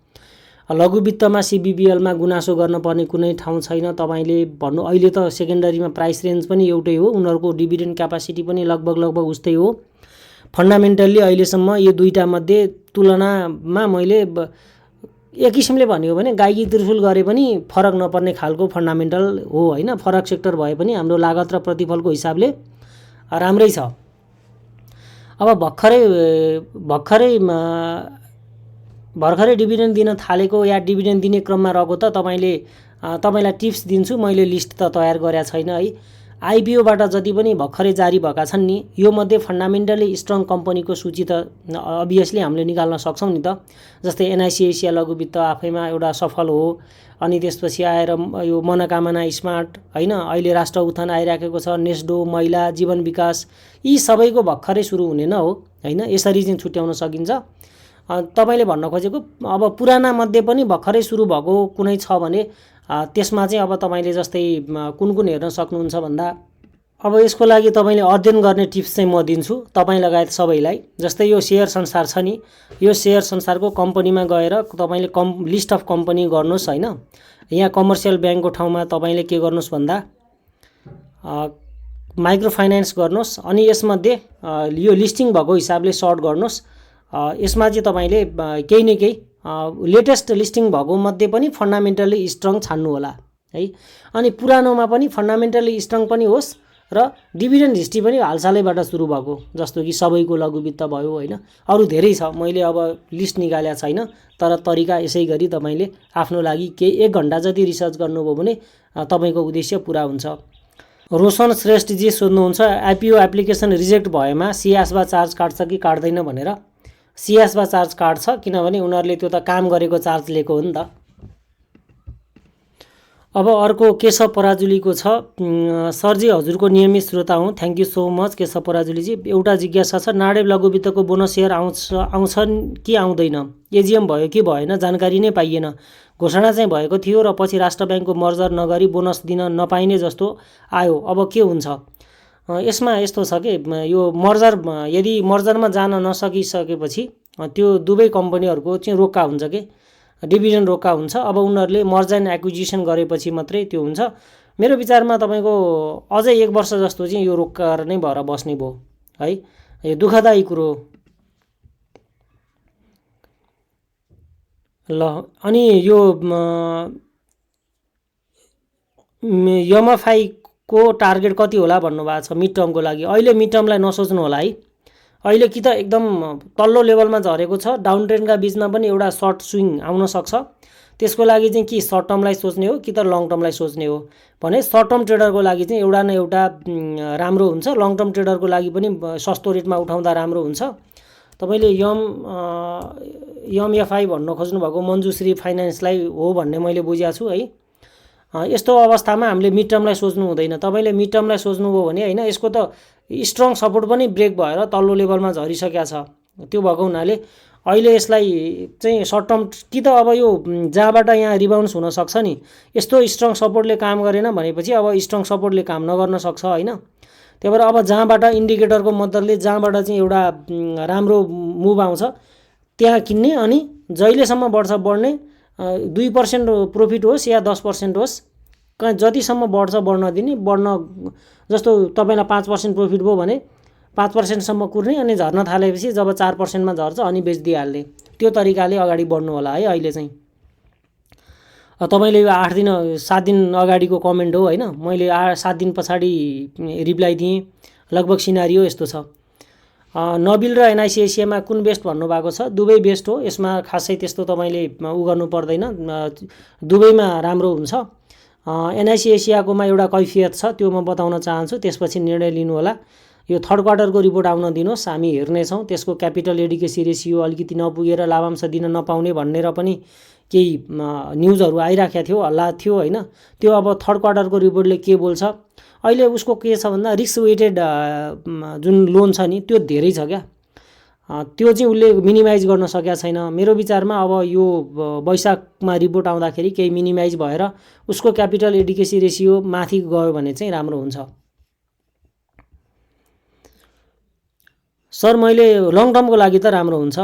S1: लघुवित्तमा सिबिबिएलमा गुनासो गर्नुपर्ने कुनै ठाउँ छैन। तपाईँले भन्नु अहिले त सेकेन्डरीमा प्राइस रेन्ज पनि एउटै हो, उनीहरूको डिभिडेन्ड क्यापासिटी पनि लगभग उस्तै हो। फन्डामेन्टल्ली अहिलेसम्म यो दुईटा मध्ये तुलनामा मैले एक किसिमले भन्यो भने गाईकी त्रिशुल गरे पनि फरक नपर्ने खालको फन्डामेन्टल हो हैन। फरक सेक्टर भए पनि हाम्रो लागत र प्रतिफलको हिसाबले राम्रै छ। अब भर्खरै डिभिडेन्ड दिन थालेको या डिभिडेन्ड दिने क्रममा रहेको त तपाईँलाई टिप्स दिन्छु। मैले लिस्ट त तयार गरेको छैन है। आइपिओबाट जति पनि भर्खरै जारी भएका छन् नि, यो मध्ये फन्डामेन्टली स्ट्रङ कम्पनीको सूची त अभियसली हामीले निकाल्न सक्छौँ नि त। जस्तै एनआइसी एसिया लघुवित्त आफैमा एउटा सफल हो। अनि त्यसपछि आएर यो मनोकामना स्मार्ट हैन, अहिले राष्ट्र उत्थान आइराखेको छ, नेस्डो, महिला, जीवन विकास, यी सबैको भर्खरै सुरु हुने न हो हैन। यसरी चाहिँ छुट्याउन सकिन्छ। तपाईले भन्न खोजेको अब पुराना मध्ये पनि भर्खरै सुरु भएको कुनै छ भने त्यसमा चाहिँ अब तपाईले जस्तै कुन हेर्न सक्नुहुन्छ भन्दा अब यसको लागि तपाईले अध्ययन गर्ने टिप्स चाहिँ म दिन्छु तपाई लगायत सबैलाई। जस्तै यो शेयर संसार छ नि, यो शेयर संसारको कम्पनीमा गएर तपाईले लिस्ट अफ कम्पनी गर्नुस् हैन। यहाँ कमर्सियल ब्याङ्कको ठाउँमा तपाईले के गर्नुस् भन्दा माइक्रो फाइनान्स गर्नुस्। अनि यसमध्ये यो लिस्टिङ भएको हिसाबले सर्ट गर्नुस्। यसमा चाहिँ तपाईले केही न केही लेटेस्ट लिस्टिङ भएको मध्ये पनि फन्डामेन्टली स्ट्रङ छान्नु होला है। अनि पुरानोमा पनि फन्डामेन्टली स्ट्रङ पनि होस् र डिभिडेन्ड हिस्ट्री पनि हालसालैबाट सुरु भएको, जस्तो कि सबैको लघुवित्त भयो हैन। अरु धेरै छ, मैले अब लिस्ट निकालेको छैन, तर तरिका यसै गरी तपाईले आफ्नो लागि केही 1 घण्टा जति रिसर्च गर्नुभयो भने तपाईको उद्देश्य पूरा हुन्छ। रोशन श्रेष्ठ जी सोध्नुहुन्छ आइपिओ एप्लिकेसन रिजेक्ट भएमा सिएसबा चार्ज काट्छ कि काट्दैन भनेर। सिएसबा चार्ज काट्छ, किनभने उनीहरूले त्यो त काम गरेको चार्ज लिएको हो नि त। अब अर्को केशव पराजुलीको छ, सरजी हजुरको नियमित श्रोता हुँ, thank you so much Keshav पराजुलीजी। एउटा जिज्ञासा छ, नाडेब लघुवित्तको बोनस सेयर आउँछन् कि आउँदैन? एजिएम भयो कि भएन जानकारी नै पाइएन। घोषणा चाहिँ भएको थियो र पछि राष्ट्र ब्याङ्कको मर्जर नगरी बोनस दिन नपाइने जस्तो आयो, अब के हुन्छ? यसमा यस्तो छ कि यो मर्जर यदि मर्जरमा जान नसकिसकेपछि त्यो दुवै कम्पनीहरूको चाहिँ रोक्का हुन्छ कि डिभिजन रोक्का हुन्छ। अब उनीहरूले मर्जर एन्ड एक्विजिसन गरेपछि मात्रै त्यो हुन्छ। मेरो विचारमा तपाईको अझै 1 वर्ष जस्तो चाहिँ यो रोक्का नै भएर बस्ने भयो है। यो दुःखदायी कुरो ल। अनि यो एमएफआई को टार्गेट कति होला भन्नुभएको छ मिड टर्मको लागि। अहिले मिड टर्मलाई नसोच्नु होला है। अहिले कि त एकदम तल्लो लेभलमा झरेको छ, डाउन ट्रेन्डका बीचमा पनि एउटा सर्ट स्विङ आउन सक्छ। त्यसको लागि चाहिँ कि सर्ट टर्मलाई सोच्ने हो कि त लङ टर्मलाई सोच्ने हो भने सर्ट टर्म ट्रेडरको लागि चाहिँ एउटा न एउटा राम्रो हुन्छ। लङ टर्म ट्रेडरको लागि पनि सस्तो रेटमा उठाउँदा राम्रो हुन्छ। तपाईले एमएफआई भन्न खोज्नु भएको मञ्जुश्री फाइनान्सलाई हो भन्ने मैले बुझेको छु है। यस्तो अवस्थामा हामीले मिड टर्मलाई सोच्नु हुँदैन। तपाईले मिड टर्मलाई सोच्नुभयो भने हैन, यसको त स्ट्रङ सपोर्ट पनि ब्रेक भएर तल्लो लेभलमा झरिसकेको छ। त्यो भएको हुनाले अहिले यसलाई चाहिँ सर्ट टर्म कि त अब यो जहाँबाट यहाँ रिबाउन्स हुन सक्छ नि, यस्तो स्ट्रङ सपोर्टले काम गरेन भनेपछि अब स्ट्रङ सपोर्टले काम नगर्न सक्छ हैन। त्यही भएर अब जहाँबाट इन्डिकेटरको मद्दतले जहाँबाट चाहिँ एउटा राम्रो मुभ आउँछ त्यहाँ किन्ने अनि जहिलेसम्म बढ्छ बढ्ने 2% प्रफिट होस् या 10% होस् जतिसम्म बढ्छ बढ्न दिने बढ्न जस्तो तपाईँलाई 5% प्रफिट भयो भने 5% सम्म कुर्ने अनि झर्न थालेपछि जब 4% मा झर्छ अनि बेचिदिइहाल्ने त्यो तरिकाले अगाडि बढ्नु होला है। अहिले चाहिँ तपाईँले यो 8 दिन 7 दिन अगाडिको कमेन्ट हो हैन, मैले 7 दिन पछाडि रिप्लाई दिएँ। लगभग सिनारियो यस्तो छ। नबिल र एनआइसी एसियामा कुन बेस्ट भन्नुभएको छ? दुवै बेस्ट हो, यसमा खासै त्यस्तो तपाईँले उ गर्नु पर्दैन, दुवैमा राम्रो हुन्छ। एनआइसी एसियाकोमा एउटा कैफियत छ त्यो म बताउन चाहन्छु, त्यसपछि निर्णय लिनु होला। यो थर्ड क्वार्टरको रिपोर्ट आउन दिनुहोस्, हामी हेर्नेछौँ। त्यसको क्यापिटल एडिकेसी रेसियो अलिकति नपुगेर लाभांश दिन नपाउने भनेर पनि केही न्युजहरू आइराखेको थियो, हल्ला थियो हैन। त्यो अब थर्ड क्वार्टरको रिपोर्टले के बोल्छ? अहिले उसको के छ भन्दा रिस्क वेटेड जुन लोन छ नि त्यो धेरै छ क्या, त्यो चाहिँ उसले मिनिमाइज गर्न सकेका छैन। मेरो विचारमा अब यो वैशाखमा रिपोर्ट आउँदाखेरि केही मिनिमाइज भएर उसको क्यापिटल एडिकेसी रेसियो माथि गयो भने चाहिँ राम्रो हुन्छ। सर मैले लङ टर्मको लागि त राम्रो हुन्छ।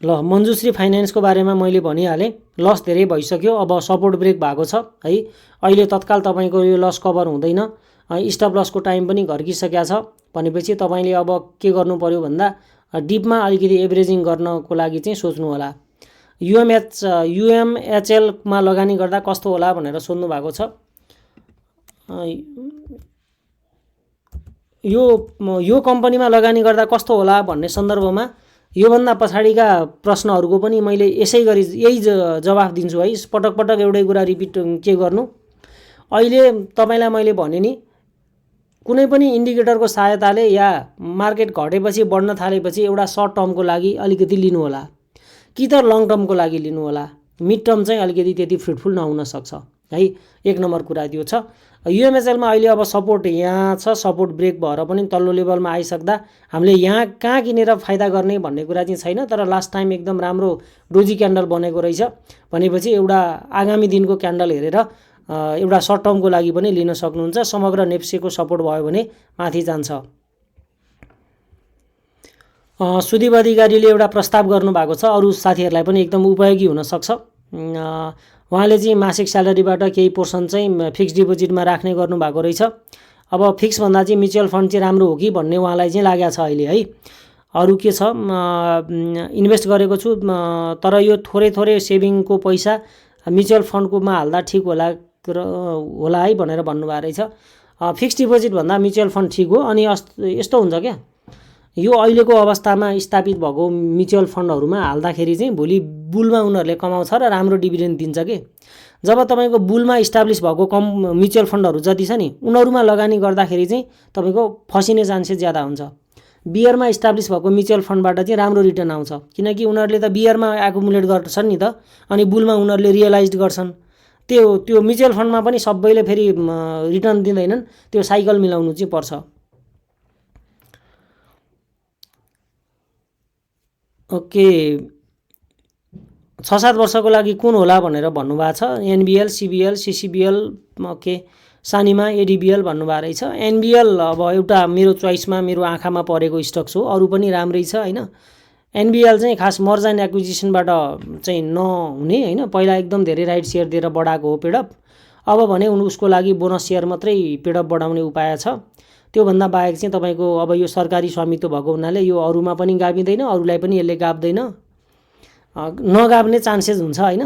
S1: ल मञ्जुश्री फाइनेन्सको बारेमा मैले भनिहालेँ, लस धेरै भइसक्यो, अब सपोर्ट ब्रेक भएको छ है। अहिले तत्काल तपाईँको यो लस कभर हुँदैन, स्टप लसको टाइम पनि घर्किसकेको छ भनेपछि तपाईँले अब के गर्नु पर्यो भन्दा डिपमा अलिकति एभरेजिङ गर्नको लागि चाहिँ सोच्नु होला। युएमएचएलमा लगानी गर्दा कस्तो होला भनेर सोध्नु भएको छ। यो कम्पनीमा लगानी गर्दा कस्तो होला भन्ने सन्दर्भमा योभन्दा पछाडिका प्रश्नहरूको पनि मैले यसै गरी यही जवाफ दिन्छु है। पटक पटक एउटै कुरा रिपिट के गर्नु। अहिले तपाईँलाई मैले भने नि कुनै पनि इन्डिकेटरको सहायताले या मार्केट घटेपछि बढ्न थालेपछि एउटा सर्ट टर्मको लागि अलिकति लिनु होला कि त लङ टर्मको लागि लिनु होला। मिड टर्म चाहिँ अलिकति त्यति फ्रुटफुल नहुन सक्छ है। एक नम्बर कुरा त्यो छ। युएमएचएलमा अहिले अब सपोर्ट यहाँ छ, सपोर्ट ब्रेक भएर पनि तल्लो लेभलमा आइसक्दा हामीले यहाँ कहाँ किनेर फाइदा गर्ने भन्ने कुरा चाहिँ छैन। तर लास्ट टाइम एकदम राम्रो डोजी क्यान्डल बनेको रहेछ भनेपछि एउटा आगामी दिनको क्यान्डल हेरेर एउटा सर्ट टर्मको लागि पनि लिन सक्नुहुन्छ। समग्र नेप्सेको सपोर्ट भयो भने माथि जान्छ। सुदीप अधिकारीले एउटा प्रस्ताव गर्नुभएको छ, अरू साथीहरूलाई पनि एकदम उपयोगी हुनसक्छ। उहाँले चाहिँ मासिक स्यालेरीबाट केही पोर्सन चाहिँ फिक्स डिपोजिटमा राख्ने गर्नुभएको रहेछ। अब फिक्स भन्दा चाहिँ म्युचुअल फन्ड चाहिँ राम्रो हो कि भन्ने उहाँलाई चाहिँ लागेको छ अहिले है। अरू के छ, इन्भेस्ट गरेको छु तर यो थोरै थोरै सेभिङको पैसा म्युचुअल फन्डकोमा हाल्दा ठिक होला है भनेर भन्नुभएको रहेछ। फिक्स डिपोजिट भन्दा म्युचुअल फन्ड ठिक हो। अनि यस्तो हुन्छ क्या, यो अहिलेको अवस्थामा स्थापित भएको म्युचुअल फन्डहरूमा हाल्दाखेरि चाहिँ भोलि बुलमा उनीहरूले कमाउँछ र राम्रो डिभिडेन्ड दिन्छ के। जब तपाईँको बुलमा इस्टाब्लिस भएको म्युचुअल फन्डहरू जति छ नि उनीहरूमा लगानी गर्दाखेरि चाहिँ तपाईँको फसिने चान्सेस ज्यादा हुन्छ। बियरमा इस्टाब्लिस भएको म्युचुअल फन्डबाट चाहिँ राम्रो रिटर्न आउँछ, किनकि उनीहरूले त बियरमा एकुमुलेट गर्छन् नि त, अनि बुलमा उनीहरूले रियलाइज गर्छन्। त्यो म्युचुअल फन्डमा पनि सबैले फेरि रिटर्न दिँदैनन्, त्यो साइकल मिलाउनु चाहिँ पर्छ। ओके, 6-7 वर्षको लागि कुन होला भनेर भन्नुभएको छ। एनबिएल, सिबिएल, सिसिबिएल, ओके, सानिमा, एडिबिएल भन्नुभएको रहेछ। एनबिएल अब एउटा मेरो चोइसमा मेरो आँखामा परेको स्टक्स हो, अरू पनि राम्रै छ हैन। एनबिएल चाहिँ खास मर्ज एन्ड एक्विजिसनबाट चाहिँ नहुने हैन, पहिला एकदम धेरै राइट सेयर दिएर बढाएको हो पेडअप। अब भने उसको लागि बोनस सेयर मात्रै पेडअप बढाउने उपाय छ। त्योभन्दा बाहेक चाहिँ तपाईँको अब यो सरकारी स्वामित्व भएको हुनाले यो अरूमा पनि गाभिँदैन, अरूलाई पनि यसले गाब्दैन, नगाब्ने चान्सेस हुन्छ हैन।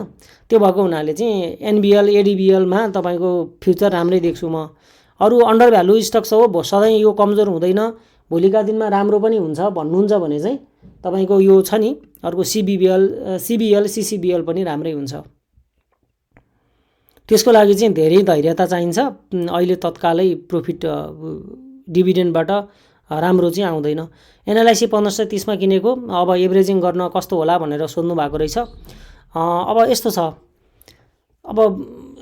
S1: त्यो भएको हुनाले चाहिँ एनबिएल, एडिबिएलमा तपाईँको फ्युचर राम्रै देख्छु म। अरू अन्डर भ्यालु स्टक्स हो, सधैँ यो कमजोर हुँदैन, भोलिका दिनमा राम्रो पनि हुन्छ भन्नुहुन्छ भने चाहिँ तपाईँको यो छ नि अर्को सिबिएल, सिसिबिएल पनि राम्रै हुन्छ। त्यसको लागि चाहिँ धेरै धैर्यता चाहिन्छ। अहिले तत्कालै प्रफिट डिभिडेन्डबाट राम्रो चाहिँ आउँदैन। एनालाइसी 1530 मा किनेको, अब एभरेजिङ गर्न कस्तो होला भनेर सोध्नु भएको रहेछ। अब यस्तो छ, अब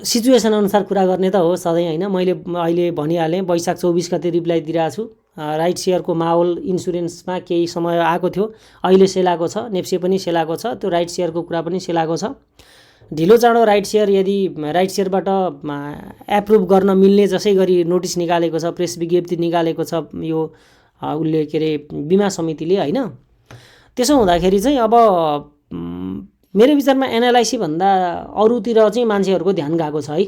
S1: सिचुएसन अनुसार कुरा गर्ने त हो सधैँ हैन। मैले अहिले भनिहालेँ, वैशाख 24 गते रिप्लाई दिइरहेको छु। राइट सेयरको माहौल इन्सुरेन्समा केही समय आएको थियो, अहिले सेलाएको छ, नेप्से पनि सेलाएको छ, त्यो राइट सेयरको कुरा पनि सेलाएको छ। ढिलो चाँडो राइट सेयर यदि राइट सेयरबाट एप्रुभ गर्न मिल्ने जसै गरी नोटिस निकालेको छ, प्रेस विज्ञप्ति निकालेको छ यो उसले के अरे बिमा समितिले हैन। त्यसो हुँदाखेरि चाहिँ अब मेरो विचारमा एनएलआइसी भन्दा अरूतिर चाहिँ मान्छेहरूको ध्यान गएको छ है।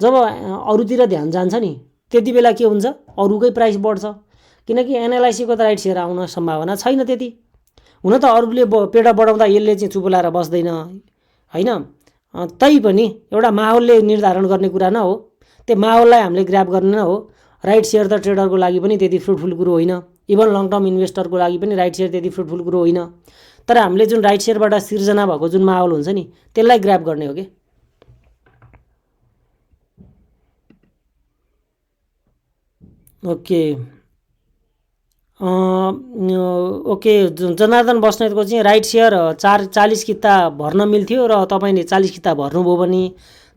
S1: जब अरूतिर ध्यान जान्छ नि त्यति बेला के हुन्छ, अरूकै प्राइस बढ्छ, किनकि एनएलआइसीको त राइट सेयर आउन सम्भावना छैन त्यति। हुन त अरूले पेडा बढाउँदा यसले चाहिँ चुप लाएर बस्दैन होइन, तैपनि एउटा माहौलले निर्धारण गर्ने कुरा न हो, त्यो माहौललाई हामीले ग्र्याब गर्ने न हो। राइट सेयर त ट्रेडरको लागि पनि त्यति फ्रुटफुल कुरो होइन, इभन लङ टर्म इन्भेस्टरको लागि पनि राइट सेयर त्यति फ्रुटफुल कुरो होइन। तर हामीले जुन राइट सेयरबाट सिर्जना भएको जुन माहौल हुन्छ नि त्यसलाई ग्र्याब गर्ने हो कि। ओके ओके जनार्दन बस्नेतको चाहिँ राइट सेयर 40 किता भर्न मिल्थ्यो र तपाईँले 40 किता भर्नुभयो भने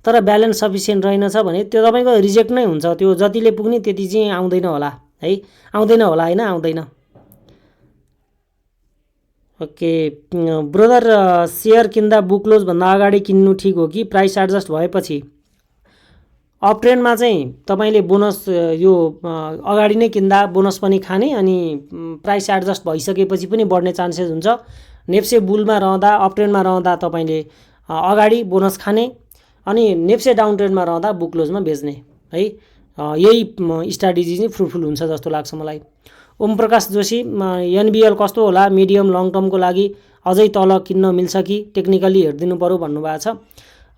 S1: तर ब्यालेन्स सफिसियन्ट रहेनछ भने त्यो तपाईँको रिजेक्ट नै हुन्छ। त्यो जतिले पुग्ने त्यति चाहिँ आउँदैन होला है, आउँदैन होला होइन, आउँदैन। ओके ब्रदर, सेयर किन्दा बुक क्लोज भन्दा अगाडि किन्नु ठिक हो कि प्राइस एडजस्ट भएपछि? अप ट्रेन्डमा चाहिँ तपाईँले बोनस यो अगाडि नै किन्दा बोनस पनि खाने अनि प्राइस एडजस्ट भइसकेपछि पनि बढ्ने चान्सेस हुन्छ। नेप्से बुलमा रहँदा अप ट्रेन्डमा रहँदा तपाईँले अगाडि बोनस खाने अनि नेप्से डाउन ट्रेन्डमा रहँदा बुक क्लोजमा बेच्ने है। यही स्ट्राटेजी चाहिँ फ्रुटफुल हुन्छ जस्तो लाग्छ मलाई। ओम प्रकाश जोशी, एनबिएल कस्तो होला, मिडियम लङ टर्मको लागि अझै तल किन्न मिल्छ कि टेक्निकली हेरिदिनु पर्यो भन्नुभएको छ।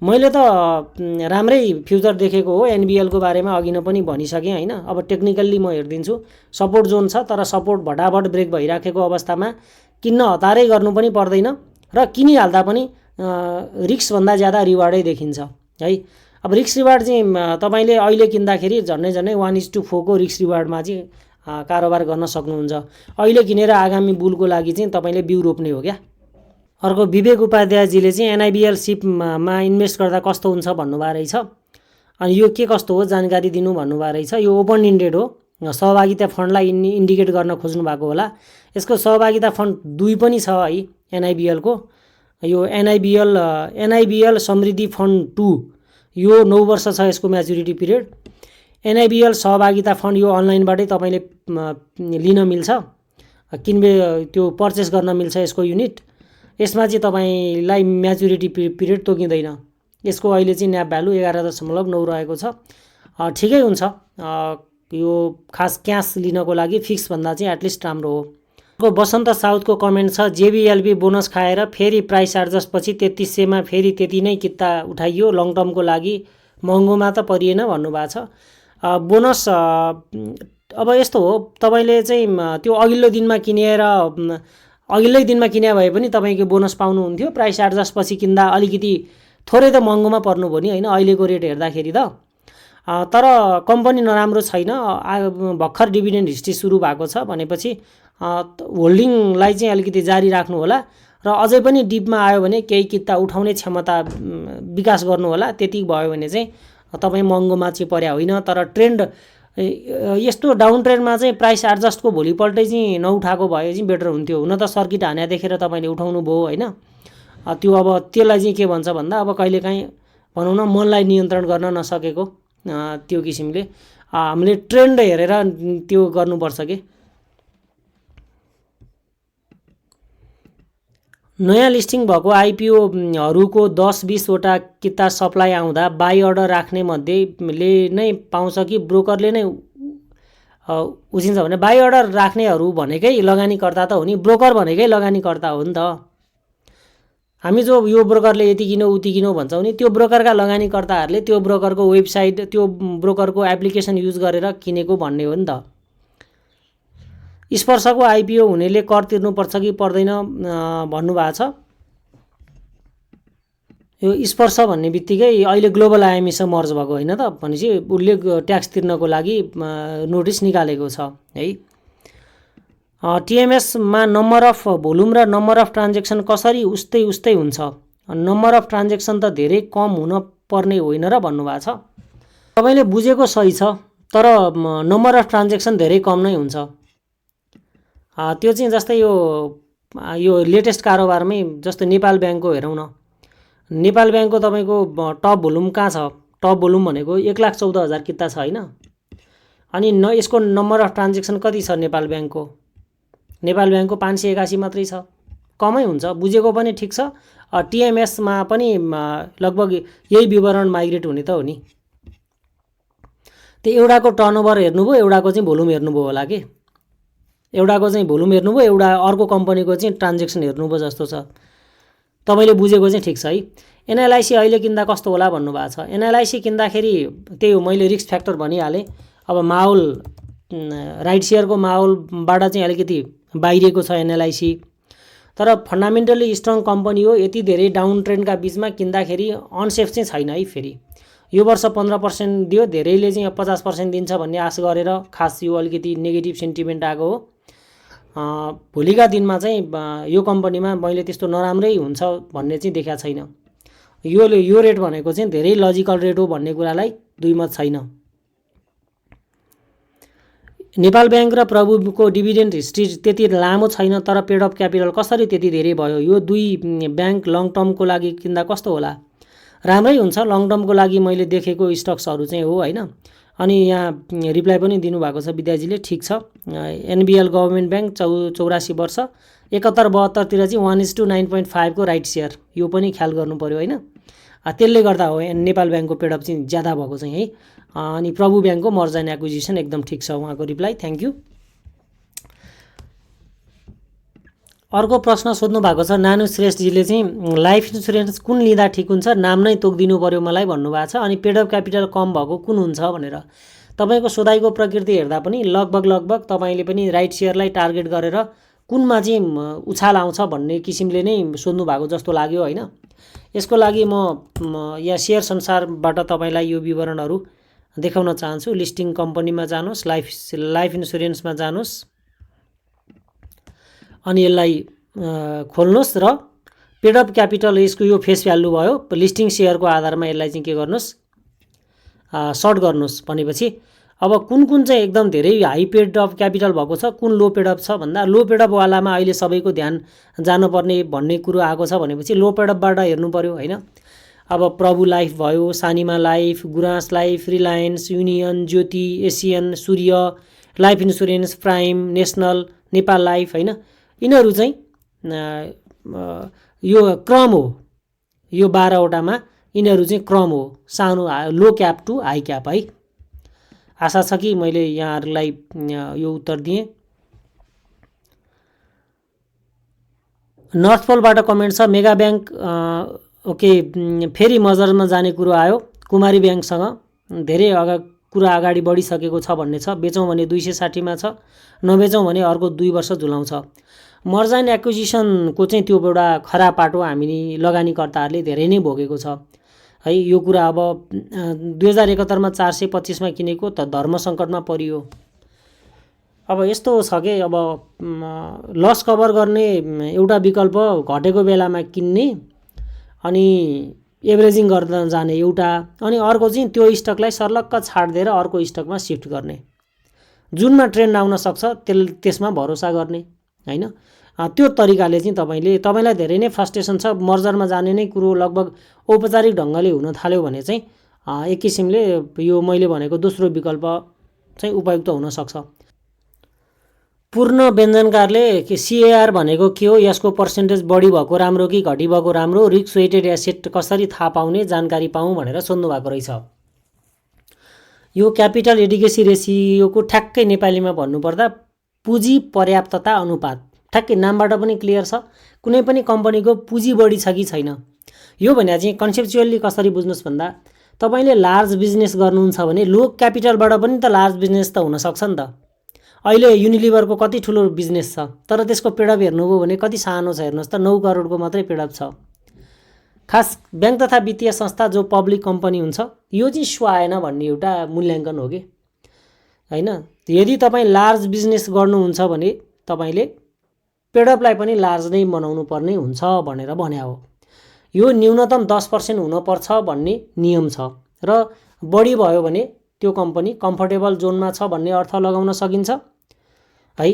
S1: मैले त राम्रै फ्युचर देखेको हो एनबिएलको बारेमा, अघि नै पनि भनिसकेँ होइन। अब टेक्निकल्ली म हेरिदिन्छु, सपोर्ट जोन छ तर सपोर्ट भटाभट ब्रेक भइराखेको अवस्थामा किन्न हतारै गर्नु पनि पर्दैन र किनिहाल्दा पनि रिस्कभन्दा ज्यादा रिवार्डै देखिन्छ है। अब रिस्क रिवार्ड चाहिँ तपाईँले अहिले किन्दाखेरि झन्डै 1:4 को रिस्क रिवार्डमा चाहिँ कारोबार गर्न सक्नुहुन्छ। अहिले किनेर आगामी बुलको लागि चाहिँ तपाईँले बिउ रोप्ने हो क्या। अर्को विवेक उपाध्यायजीले चाहिँ एनआइबिएल सिपमा इन्भेस्ट गर्दा कस्तो हुन्छ भन्नुभएको रहेछ। अनि यो के कस्तो हो जानकारी दिनु भन्नुभएको रहेछ। यो ओपन इन्डेड हो, सहभागिता फन्डलाई इन्डिकेट गर्न खोज्नु भएको होला। यसको सहभागिता फन्ड 2 पनि छ है एनआइबिएलको। यो एनआइबिएल समृद्धि फन्ड 2 यो 9 वर्ष छ यसको म्याच्युरिटी पिरियड। एनआइबिएल सहभागिता फन्ड यो अनलाइनबाटै तपाईँले लिन मिल्छ, किनबे त्यो पर्चेस गर्न मिल्छ यसको युनिट। यसमा चाहिँ तपाईँलाई म्याच्युरिटी पिरियड तोकिँदैन। यसको अहिले चाहिँ न्याप भ्यालु 11.9 रहेको छ। ठिकै हुन्छ यो खास क्यास लिनको लागि, फिक्स भन्दा चाहिँ एटलिस्ट राम्रो हो। बसन्त साउथको कमेन्ट छ, जेबिएलबी बोनस खाएर फेरि प्राइस एडजस्ट पछि 3300 मा फेरि त्यति नै किता उठाइयो, लङ टर्मको लागि महँगोमा त परिएन भन्नुभएको छ। बोनस अब यस्तो हो, तपाईँले चाहिँ त्यो अघिल्लो दिनमा किने भए पनि तपाईँको बोनस पाउनुहुन्थ्यो। प्राइस एडजस्ट पछि किन्दा अलिकति थोरै त महँगोमा पर्नुभयो नि होइन अहिलेको रेट हेर्दाखेरि त। तर कम्पनी नराम्रो छैन, भर्खर डिभिडेन्ड हिस्ट्री सुरु भएको छ भनेपछि होल्डिङलाई चाहिँ अलिकति जारी राख्नु होला र अझै पनि डिपमा आयो भने केही किता उठाउने क्षमता विकास गर्नु होला। त्यति भयो भने चाहिँ तपाईँ महँगोमा चाहिँ पर्या होइन। तर ट्रेन्ड यस्तो डाउन ट्रेन्डमा चाहिँ प्राइस एडजस्टको भोलिपल्टै चाहिँ नउठाएको भए चाहिँ बेटर हुन्थ्यो। हुन त सर्किट हान्या देखेर तपाईँले उठाउनु भयो होइन, त्यो अब त्यसलाई चाहिँ के भन्छ भन्दा अब कहिलेकाहीँ भनौँ न मनलाई नियन्त्रण गर्न नसकेको त्यो किसिमले हामीले ट्रेन्ड हेरेर त्यो गर्नुपर्छ कि। नयाँ लिस्टिङ भएको आइपिओहरूको 10-20 वटा किता सप्लाई आउँदा बाई अर्डर राख्ने मध्येले नै पाउँछ कि ब्रोकरले नै उसिन्छ भने? बाई अर्डर राख्नेहरू भनेकै लगानीकर्ता त हो नि, ब्रोकर भनेकै लगानीकर्ता हो नि त। हामी जो यो ब्रोकरले यति किनो उति किनो भन्छौँ नि, त्यो ब्रोकरका लगानीकर्ताहरूले त्यो ब्रोकरको वेबसाइट त्यो ब्रोकरको एप्लिकेसन युज गरेर किनेको भन्ने हो नि त। स्पर्शको आइपिओ हुनेले कर तिर्नुपर्छ कि पर्दैन भन्नुभएको छ। यो स्पर्श भन्ने बित्तिकै अहिले ग्लोबल आइएमएसँग मर्ज भएको होइन त, भनेपछि उसले ट्याक्स तिर्नको लागि नोटिस निकालेको छ है। टिएमएसमा नम्बर अफ भोल्युम र नम्बर अफ ट्रान्जेक्सन कसरी उस्तै हुन्छ? नम्बर अफ ट्रान्जेक्सन त धेरै कम हुन पर्ने होइन र भन्नुभएको छ। तपाईँले बुझेको सही छ, तर नम्बर अफ ट्रान्जेक्सन धेरै कम नै हुन्छ। त्यो चाहिँ जस्तै यो लेटेस्ट कारोबारमै जस्तो नेपाल ब्याङ्कको हेरौँ न। नेपाल ब्याङ्कको तपाईँको टप भोल्युम कहाँ छ? टप भोल्युम भनेको 1,14,000 किता छ होइन। अनि यसको नम्बर अफ ट्रान्जेक्सन कति छ नेपाल ब्याङ्कको? नेपाल ब्याङ्कको 581 मात्रै छ कमै हुन्छ, बुझेको पनि ठिक छ। टिएमएसमा पनि लगभग यही विवरण माइग्रेट हुने त हो नि। त्यो एउटाको टर्नओभर हेर्नुभयो, एउटाको चाहिँ भोल्युम हेर्नुभयो होला कि, एउटाको चाहिँ भोल्युम हेर्नुभयो, एउटा अर्को कम्पनीको चाहिँ ट्रान्जेक्सन हेर्नुभयो जस्तो छ। तपाईँले बुझेको चाहिँ ठिक छ है। एनएलआइसी अहिले किन्दा कस्तो होला भन्नुभएको छ। एनएलआइसी किन्दाखेरि त्यही हो, मैले रिस्क फ्याक्टर भनिहालेँ। अब माहौल राइट सेयरको माहौलबाट चाहिँ अलिकति बाहिरिएको छ एनएलआइसी, तर फन्डामेन्टली स्ट्रङ कम्पनी हो। यति धेरै डाउन ट्रेन्डका बिचमा किन्दाखेरि अनसेफ चाहिँ छैन है। फेरि यो वर्ष 15% दियो, धेरैले चाहिँ 50% दिन्छ भन्ने आश गरेर खास यो अलिकति नेगेटिभ सेन्टिमेन्ट आएको हो। भोलिका दिनमा चाहिँ यो कम्पनीमा मैले त्यस्तो नराम्रै हुन्छ भन्ने चाहिँ देखाएको छैन। यो रेट भनेको चाहिँ धेरै लजिकल रेट हो भन्ने कुरालाई दुई मत छैन। नेपाल ब्याङ्क र प्रभुको डिभिडेन्ड हिस्ट्री त्यति लामो छैन, तर पेड अफ क्यापिटल कसरी त्यति धेरै भयो? यो दुई ब्याङ्क लङ टर्मको लागि किन्दा कस्तो होला? राम्रै हुन्छ लङ टर्मको लागि मैले देखेको स्टक्सहरू चाहिँ हो होइन। अनि यहाँ रिप्लाई पनि दिनुभएको छ विद्याजीले, ठिक छ। एनबिएल गभर्मेन्ट ब्याङ्क 84 वर्ष, 71-72तिर चाहिँ 1:9.5 को राइट सेयर, यो पनि ख्याल गर्नु पर्यो होइन। त्यसले गर्दा हो नेपाल ब्याङ्कको पेडअप चाहिँ ज्यादा भएको चाहिँ है। अनि प्रभु ब्याङ्कको मर्जर एन्ड एक्विजिसन एकदम ठिक छ उहाँको रिप्लाई, थ्याङ्क यू। अर्को प्रश्न सोध्नु भएको छ नानु श्रेष्ठजीले चाहिँ लाइफ इन्सुरेन्स कुन लिँदा ठिक हुन्छ, नाम नै तोकिदिनु पर्यो मलाई भन्नुभएको छ। अनि पेड अफ क्यापिटल कम भएको कुन हुन्छ भनेर तपाईँको सोधाइको प्रकृति हेर्दा पनि लगभग तपाईँले पनि राइट सेयरलाई टार्गेट गरेर कुनमा चाहिँ उछाल आउँछ भन्ने किसिमले नै सोध्नु भएको जस्तो लाग्यो होइन। यसको लागि म यहाँ सेयर संसारबाट तपाईँलाई यो विवरणहरू देखाउन चाहन्छु। लिस्टिङ कम्पनीमा जानुहोस्, लाइफ इन्सुरेन्समा जानुहोस्, अनि यसलाई खोल्नुहोस् र पेड अफ क्यापिटल यसको यो फेस भ्यालु भयो, लिस्टिङ सेयरको आधारमा यसलाई चाहिँ के गर्नुहोस्, सर्ट गर्नुहोस्। भनेपछि अब कुन चाहिँ एकदम धेरै हाई पेड अफ क्यापिटल भएको छ, कुन लो पेड अफ छ भन्दा लो पेड अफवालामा अहिले सबैको ध्यान जानुपर्ने भन्ने कुरो आएको छ भनेपछि लो पेड अफबाट हेर्नु पर्यो होइन। अब प्रभु लाइफ भयो, Sanima life, Gurans life, Reliance, Union, Jyoti, Asian, Surya life insurance, Prime, National, Nepal life होइन, यिनीहरू चाहिँ यो क्रम हो। यो 12वटामा यिनीहरू चाहिँ क्रम हो, सानो लो क्याप टु हाई क्याप है। आशा छ कि मैले यहाँहरूलाई यो उत्तर दिएँ। नर्थपोलबाट कमेन्ट छ मेगा ब्याङ्क ओके फेरि मर्जरमा जाने कुरो आयो, कुमारी ब्याङ्कसँग धेरै कुरा अगाडि बढिसकेको छ भन्ने छ। बेचौँ भने 260 छ, नबेचौँ भने अर्को 2 वर्ष झुलाउँछ। मर्जर एन्ड एक्विजिसनको चाहिँ त्यो एउटा खराब पाटो हामी लगानीकर्ताहरूले धेरै नै भोगेको छ है। यो कुरा अब 2071मा 425मा किनेको त धर्म सङ्कटमा परियो। अब यस्तो छ कि अब लस कभर गर्ने एउटा विकल्प घटेको बेलामा किन्ने अनि एभरेजिङ गर्दा जाने एउटा, अनि अर्को चाहिँ त्यो स्टकलाई सर्लक्क छाडिदिएर अर्को स्टकमा सिफ्ट गर्ने, जुनमा ट्रेन्ड आउन सक्छ त्यसमा भरोसा गर्ने होइन। त्यो तरिकाले चाहिँ तपाईँलाई धेरै नै फ्रस्ट्रेसन छ, मर्जरमा जाने नै कुरो लगभग औपचारिक ढङ्गले हुन थाल्यो भने चाहिँ एक किसिमले यो मैले भनेको दोस्रो विकल्प चाहिँ उपयुक्त हुनसक्छ। पूर्ण व्यञ्जनकारले सिएआर भनेको के हो, यसको पर्सेन्टेज बढी भएको राम्रो कि घटी भएको राम्रो, रिस्क वेटेड एसेट कसरी थाहा पाउने, जानकारी पाऊँ भनेर सोध्नु भएको रहेछ। यो क्यापिटल एडिकेसी रेसियोको ठ्याक्कै नेपालीमा भन्नुपर्दा पुँजी पर्याप्तता अनुपात, ठ्याक्कै नामबाट पनि क्लियर छ कुनै पनि कम्पनीको पुँजी बढी छ कि छैन। यो भने चाहिँ कन्सेप्चुअल्ली कसरी बुझ्नुहोस् भन्दा तपाईँले लार्ज बिजनेस गर्नुहुन्छ भने लो क्यापिटलबाट पनि त लार्ज बिजनेस त हुनसक्छ नि त। अहिले युनिलिभरको कति ठुलो बिजनेस छ, तर त्यसको पेडअप हेर्नुभयो भने कति सानो छ हेर्नुहोस् त, 9 करोडको मात्रै पेडअप छ। खास ब्याङ्क तथा वित्तीय संस्था जो पब्लिक कम्पनी हुन्छ यो चाहिँ सुहाएन भन्ने एउटा मूल्याङ्कन हो कि होइन। यदि तपाईँ लार्ज बिजनेस गर्नुहुन्छ भने तपाईँले पेडअपलाई पनि लार्ज नै बनाउनु पर्ने हुन्छ भनेर भन्या हो। यो न्यूनतम 10% हुनुपर्छ भन्ने नियम छ र बढी भयो भने त्यो कम्पनी कम्फर्टेबल जोनमा छ भन्ने अर्थ लगाउन सकिन्छ है।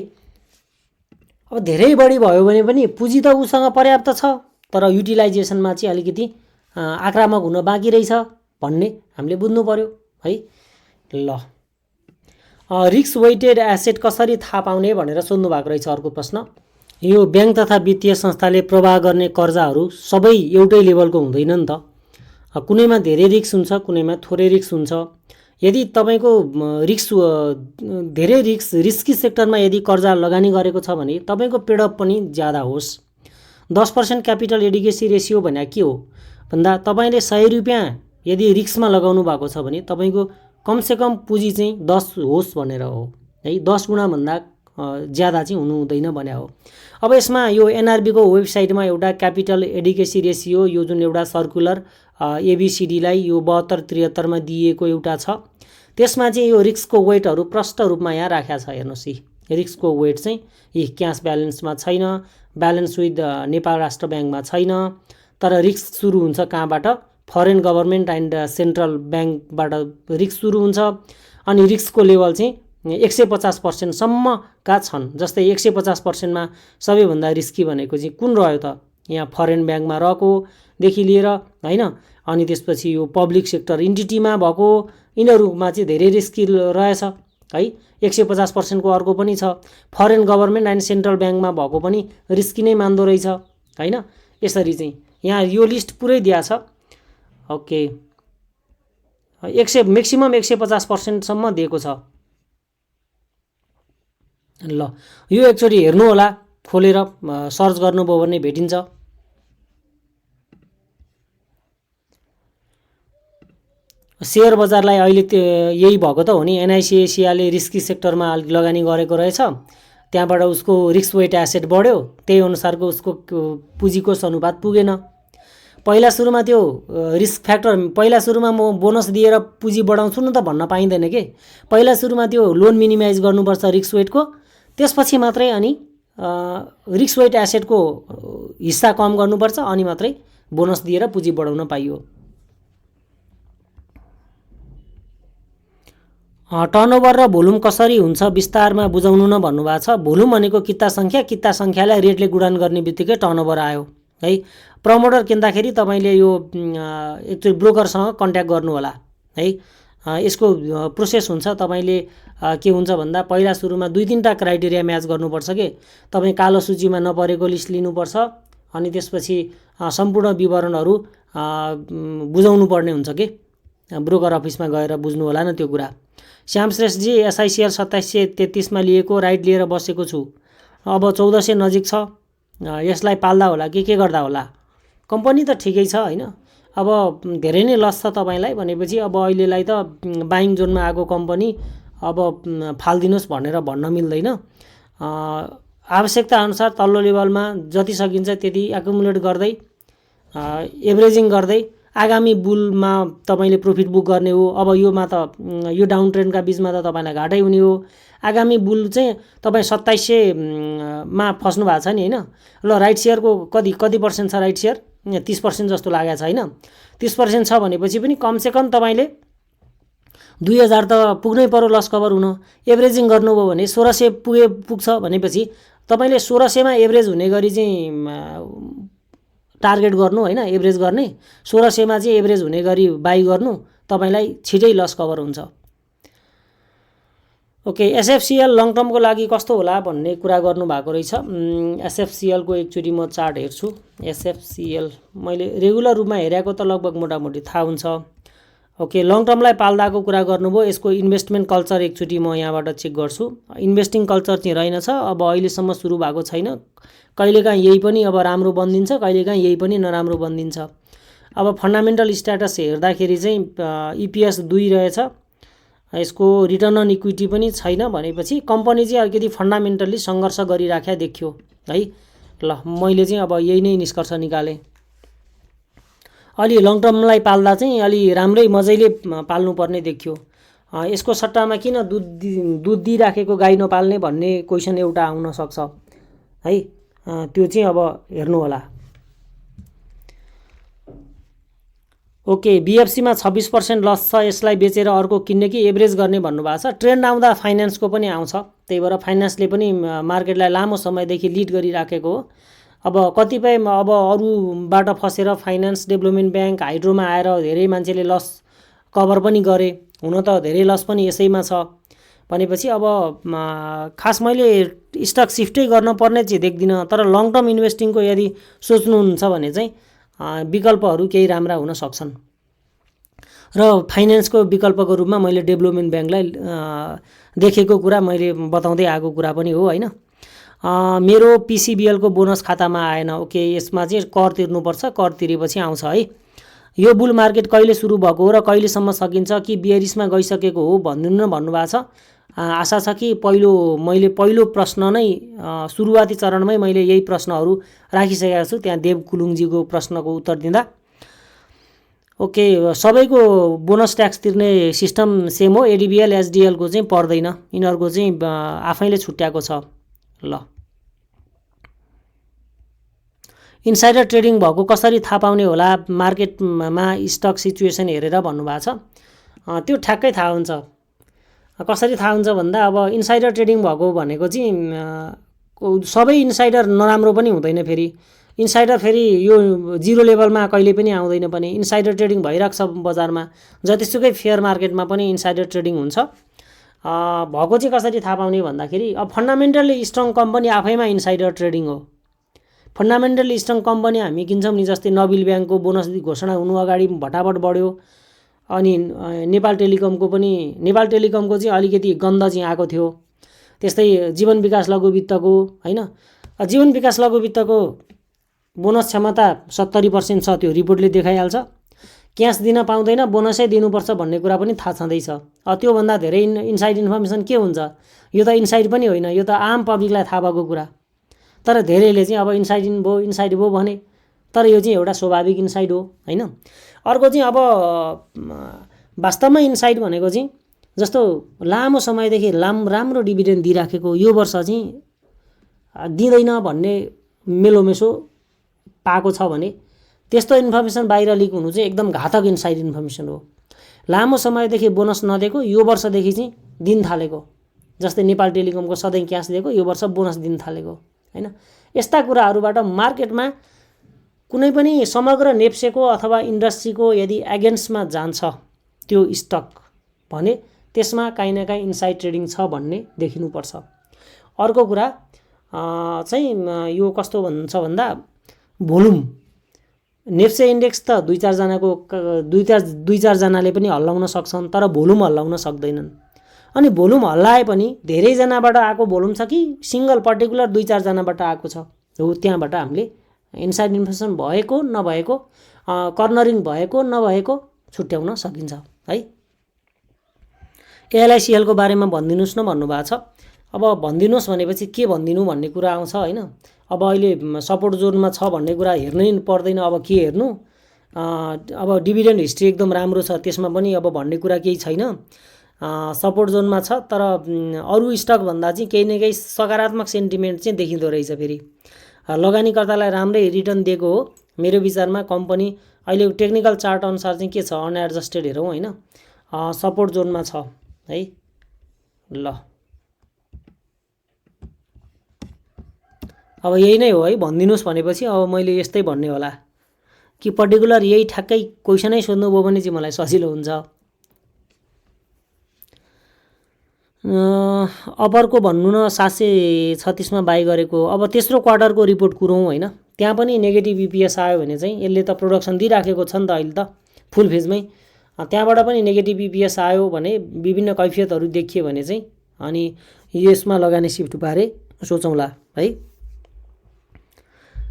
S1: अब धेरै बढी भयो भने पनि पुँजी त उसँग पर्याप्त छ तर युटिलाइजेसनमा चाहिँ अलिकति आक्रामक हुन बाँकी रहेछ भन्ने हामीले बुझ्नु पर्यो है। ल रिस्क वेटेड एसेट कसरी थाहा पाउने भनेर सोध्नु भएको रहेछ अर्को प्रश्न। यो ब्याङ्क तथा वित्तीय संस्थाले प्रवाह गर्ने कर्जाहरू सबै एउटै लेभलको हुँदैन नि त। कुनैमा धेरै रिस्क हुन्छ, कुनैमा थोरै रिस्क हुन्छ। यदि तपाईँको धेरै रिस्की सेक्टरमा यदि कर्जा लगानी गरेको छ भने तपाईँको पेडअप पनि ज्यादा होस्। 10% क्यापिटल एडिकेसी रेसियो भने के हो भन्दा तपाईँले 100 रुपियाँ यदि रिस्कमा लगाउनु भएको छ भने तपाईँको कमसेकम पुँजी चाहिँ 10 होस् भनेर हो है। 10 गुणाभन्दा ज्यादा चाहिँ हुनु हुँदैन भने हो। अब यसमा यो एनआरबीको वेबसाइटमा एउटा क्यापिटल एडिकेसी रेसियो यो जुन एउटा सर्कुलर एबीसीडीलाई यो 72-73 मा दिएको एउटा छ। त्यसमा चाहिँ यो रिस्कको वेटहरू प्रष्ट रूपमा यहाँ राखेको छ। हेर्नुहोस्, रिस्कको वेट चाहिँ यी क्यास ब्यालेन्समा छैन, ब्यालेन्स विथ नेपाल राष्ट्र ब्याङ्कमा छैन। तर रिस्क सुरु हुन्छ कहाँबाट? फरेन गभर्मेन्ट एन्ड सेन्ट्रल ब्याङ्कबाट रिस्क सुरु हुन्छ। अनि रिस्कको लेभल चाहिँ 150% सम्मका छन्। जस्तै 150% मा सबैभन्दा रिस्की भनेको चाहिँ कुन रह्यो त? यहाँ फरेन ब्याङ्कमा रहेकोदेखि लिएर हैन, अनि त्यसपछि यो पब्लिक सेक्टर इन्टिटीमा भएको यिनीहरूमा चाहिँ धेरै रिस्की रहेछ है। 150% को अर्को पनि छ, फरेन गभर्मेन्ट एन्ड सेन्ट्रल ब्याङ्कमा भएको पनि रिस्की नै मान्दो रहेछ हैन। यसरी चाहिँ यहाँ यो लिस्ट पुरै दिया छ। ओके, 100 म्याक्सिमम 150% सम्म दिएको छ। ल यो एकचोटि हेर्नु होला, खोलेर सर्च गर्नुभयो भने भेटिन्छ। शेयर बजारलाई अहिले यही भएको त हो नि। एनआइसिएसिआले रिस्की सेक्टरमा लगानी गरेको रहेछ, त्यहाँबाट उसको रिस्क वेट एसेट बढ्यो, त्यही अनुसारको उसको पुँजीकोष अनुपात पुगेन। पहिला सुरुमा त्यो रिस्क फ्याक्टर, पहिला सुरुमा म बोनस दिएर पुँजी बढाउँछु न त भन्न पाइँदैन के। पहिला सुरुमा त्यो लोन मिनिमाइज गर्नुपर्छ रिस्क वेटको, त्यसपछि मात्रै अनि रिस्क वेट एसेटको हिस्सा कम गर्नुपर्छ, अनि मात्रै बोनस दिएर पुँजी बढाउन पाइयो। टर्नओभर र भोल्युम कसरी हुन्छ विस्तारमा बुझाउनु न भन्नुभएको छ। भोल्युम भनेको किता सङ्ख्यालाई रेटले गुणन गर्ने बित्तिकै टर्नओभर आयो है। प्रमोटर किन्दाखेरि तपाईँले यो एकचोटि ब्रोकरसँग कन्ट्याक्ट गर्नु होला है। यसको प्रोसेस हुन्छ। तपाईँले के हुन्छ भन्दा पहिला सुरुमा 2-3टा क्राइटेरिया म्याच गर्नुपर्छ के। तपाईँ कालो सूचीमा नपरेको लिस्ट लिनुपर्छ, अनि त्यसपछि सम्पूर्ण विवरणहरू बुझाउनु पर्ने हुन्छ के। ब्रोकर अफिसमा गएर बुझ्नु होला न त्यो कुरा। श्याम श्रेष्ठजी, एसआइसिएल 2733 मा लिएको, राइट लिएर बसेको छु। अब 1400 नजिक छ, यसलाई पाल्दा होला कि के गर्दा होला? कम्पनी त ठिकै छ हैन, अब धेरै नै लस छ तपाईँलाई भनेपछि अब अहिलेलाई त बाइङ जोनमा आएको कम्पनी अब फाल्दिनुहोस् भनेर भन्न मिल्दैन। आवश्यकता अनुसार तल्लो लेभलमा जति सकिन्छ त्यति एकुमुलेट गर्दै एभरेजिङ गर्दै आगामी बुलमा तपाईँले प्रफिट बुक गर्ने हो। अब योमा त यो डाउन ट्रेन्डका बिचमा त तपाईँलाई घाटै हुने हो। आगामी बुल चाहिँ तपाईँ 2700 मा फस्नु भएको छ नि हैन। ल राइट सेयरको कति पर्सेन्ट छ? राइट सेयर 30% जस्तो लागेको छ हैन। 30% छ भनेपछि पनि कमसेकम तपाईँले 2000 त पुग्नै पर्यो लस कभर हुन। एभरेजिङ गर्नुभयो भने 1600 पुग्छ भनेपछि तपाईँले 1600 मा एभरेज हुने गरी चाहिँ टार्गेट गर्नु हैन, एभरेज गर्ने। 1600 मा चाहिँ एभरेज हुने गरी बाई गर्नु, तपाईँलाई छिटै लस कभर हुन्छ। ओके, एसएफसीएल लङ टर्मको लागि कस्तो होला भन्ने कुरा गर्नु भएको रहेछ। एसएफसीएल को एकचोटि म चार्ट हेर्छु। एसएफसीएल मैले रेगुलर रूपमा हेरेको त लगभग मोटामोटी थाहा हुन्छ। ओके, लङ टर्मलाई पाल्दाको कुरा गर्नुभयो। यसको इन्भेस्टमेन्ट कल्चर एकचोटि म यहाँबाट चेक गर्छु। इन्भेस्टिङ कल्चर चाहिँ रहेनछ, अब अहिलेसम्म सुरु भएको छैन। कहिलेकाहीँ यही पनि अब राम्रो बनिदिन्छ, कहिलेकाहीँ यही पनि नराम्रो बनिदिन्छ। अब फन्डामेन्टल स्ट्याटस हेर्दाखेरि चाहिँ इपिएस 2 रहेछ, यसको रिटर्न अन इक्विटी पनि छैन भनेपछि कम्पनी चाहिँ अलिकति फन्डामेन्टल्ली सङ्घर्ष गरिराख्या देखियो है। ल मैले चाहिँ अब यही नै निष्कर्ष निकालेँ। अलि लङ टर्मलाई पाल्दा चाहिँ अलि राम्रै मजैले पाल्नुपर्ने देखियो। यसको सट्टामा किन दुध दिइराखेको गाई नपाल्ने भन्ने क्वेसन एउटा आउन सक्छ है। त्यो चाहिँ अब हेर्नु होला। ओके, बिएफसीमा 26% लस छ, यसलाई बेचेर अर्को किन्ने कि एभरेज गर्ने भन्नुभएको छ। ट्रेन्ड आउँदा फाइनेन्सको पनि आउँछ, त्यही भएर फाइनेन्सले पनि मार्केटलाई लामो समयदेखि लिड गरिराखेको हो। अब कतिपय अब अरूबाट फसेर फाइनेन्स डेभलपमेन्ट ब्याङ्क हाइड्रोमा आएर धेरै मान्छेले लस कभर पनि गरे, हुन त धेरै लस पनि यसैमा छ। भनेपछि अब खास मैले स्टक सिफ्टै गर्न पर्ने चाहिँ देख्दिनँ। तर लङ टर्म इन्भेस्टिङको यदि सोच्नुहुन्छ भने चाहिँ विकल्पहरू केही राम्रा हुन सक्छन्। र फाइनेन्सको विकल्पको रूपमा मैले डेभलपमेन्ट ब्याङ्कलाई देखेको कुरा मैले बताउँदै आएको कुरा पनि हो होइन। मेरो पिसिबिएलको बोनस खातामा आएन। ओके, यसमा चाहिँ कर तिर्नुपर्छ, कर तिरेपछि आउँछ है। यो बुल मार्केट कहिले सुरु भएको हो र कहिलेसम्म सकिन्छ कि बियरिसमा गइसकेको हो भनिदिनु न भन्नुभएको छ। आशा छ कि मैले पहिलो प्रश्न नै सुरुवाती चरणमै मैले यही प्रश्नहरू राखिसकेको छु त्यहाँ देव कुलुङजीको प्रश्नको उत्तर दिँदा। ओके, सबैको बोनस ट्याक्स तिर्ने सिस्टम सेम हो। एडिबिएल एसडिएलको चाहिँ पर्दैन, यिनीहरूको चाहिँ आफैले छुट्याएको छ। ल, इन्साइडर ट्रेडिङ भएको कसरी थाहा पाउने होला मार्केटमा स्टक सिचुएसन हेरेर भन्नुभएको छ। त्यो ठ्याक्कै थाहा हुन्छ। कसरी थाहा हुन्छ भन्दा अब इन्साइडर ट्रेडिङ भएको भनेको चाहिँ सबै इन्साइडर नराम्रो पनि हुँदैन। फेरि इन्साइडर फेरि यो जिरो लेभलमा कहिले पनि आउँदैन पनि। इन्साइडर ट्रेडिङ भइरहेको छ बजारमा, जतिसुकै फेयर मार्केटमा पनि इन्साइडर ट्रेडिङ हुन्छ। भएको चाहिँ कसरी थाहा पाउने भन्दाखेरि अब फन्डामेन्टल्ली स्ट्रङ कम्पनी आफैमा इन्साइडर ट्रेडिङ हो। फन्डामेन्टल्ली स्ट्रङ कम्पनी हामी किन्छौँ नि, जस्तै नबिल ब्याङ्कको बोनस घोषणा हुनु अगाडि भटाभट बढ्यो। अनि नेपाल टेलिकमको चाहिँ अलिकति गन्ध चाहिँ आएको थियो। त्यस्तै जीवन विकास लघु वित्तको होइन, जीवन विकास लघु वित्तको बोनस क्षमता 70% छ, त्यो रिपोर्टले देखाइहाल्छ। क्यास दिन पाउँदैन, बोनसै दिनुपर्छ भन्ने कुरा पनि थाहा छँदैछ। त्योभन्दा धेरै इनसाइड इन्फर्मेसन के हुन्छ? यो त इनसाइड पनि होइन, यो त आम पब्लिकलाई थाहा भएको कुरा। तर धेरैले चाहिँ अब इनसाइड भयो भने, तर यो चाहिँ एउटा स्वाभाविक इनसाइड हो होइन। अर्को चाहिँ अब वास्तवमा इनसाइड भनेको चाहिँ जस्तो लामो समयदेखि राम्रो डिभिडेन्ड दिइराखेको यो वर्ष चाहिँ दिँदैन भन्ने मेलोमेसो पाएको छ भने त्यस्तो इन्फर्मेसन बाहिर लिक हुनु चाहिँ एकदम घातक इनसाइड इन्फर्मेसन हो। लामो समयदेखि बोनस नदिएको यो वर्षदेखि चाहिँ दिन थालेको, जस्तै नेपाल टेलिकमको सधैँ क्यास दिएको यो वर्ष बोनस दिन थालेको होइन। यस्ता कुराहरूबाट मार्केटमा कुनै पनि समग्र नेप्सेको अथवा इन्डस्ट्रीको यदि एगेन्स्टमा जान्छ त्यो स्टक भने त्यसमा काहीँ न काहीँ इनसाइड ट्रेडिङ छ भन्ने देखिनुपर्छ। अर्को कुरा चाहिँ यो कस्तो भन्छ भन्दा भोल्युम नेप्से इन्डेक्स त दुई चार जनाले पनि हल्लाउन सक्छन्, तर भोल्युम हल्लाउन सक्दैनन्। अनि भोल्युम हल्लाए पनि धेरैजनाबाट आएको भोल्युम छ कि सिङ्गल पर्टिकुलर 2-4 जनाबाट आएको छ, हो त्यहाँबाट हामीले इनसाइड इन्फर्मेसन भएको नभएको, कर्नरिङ भएको नभएको छुट्याउन सकिन्छ है। एलआइसिएलको बारेमा भनिदिनुहोस् न भन्नुभएको छ। अब भनिदिनुहोस् भनेपछि के भनिदिनु भन्ने कुरा आउँछ होइन। अब अहिले सपोर्ट जोनमा छ भन्ने कुरा हेर्नै पर्दैन, अब के हेर्नु। अब डिभिडेन्ड हिस्ट्री एकदम राम्रो छ, त्यसमा पनि अब भन्ने कुरा केही छैन। सपोर्ट जोनमा छ, तर अरू स्टक भन्दा चाहिँ केही न केही सकारात्मक सेन्टिमेन्ट चाहिँ देखिँदो रहेछ। फेरि लगानीकर्तालाई राम्रै रिटर्न दिएको हो मेरो विचारमा। कम्पनी अहिले टेक्निकल चार्ट अनुसार चाहिँ के छ, अनएडजस्टेड हेरौँ होइन, सपोर्ट जोनमा छ है। ल, अब यही नै हो है, भनिदिनुहोस् भनेपछि अब मैले यस्तै भन्ने होला कि पर्टिकुलर यही ठ्याक्कै क्वेसनै सोध्नुभयो भने चाहिँ मलाई सजिलो हुन्छ। अपरको भन्नु न 736 मा बाई गरेको। अब तेस्रो क्वार्टरको रिपोर्ट कुरौँ होइन, त्यहाँ पनि नेगेटिभ इपिएस आयो भने चाहिँ यसले त प्रोडक्सन दिइराखेको छ नि त अहिले त फुल फेजमै, त्यहाँबाट पनि नेगेटिभ इपिएस आयो भने विभिन्न कैफियतहरू देखियो भने चाहिँ अनि यसमा लगानी सिफ्ट बारे सोचौँला है।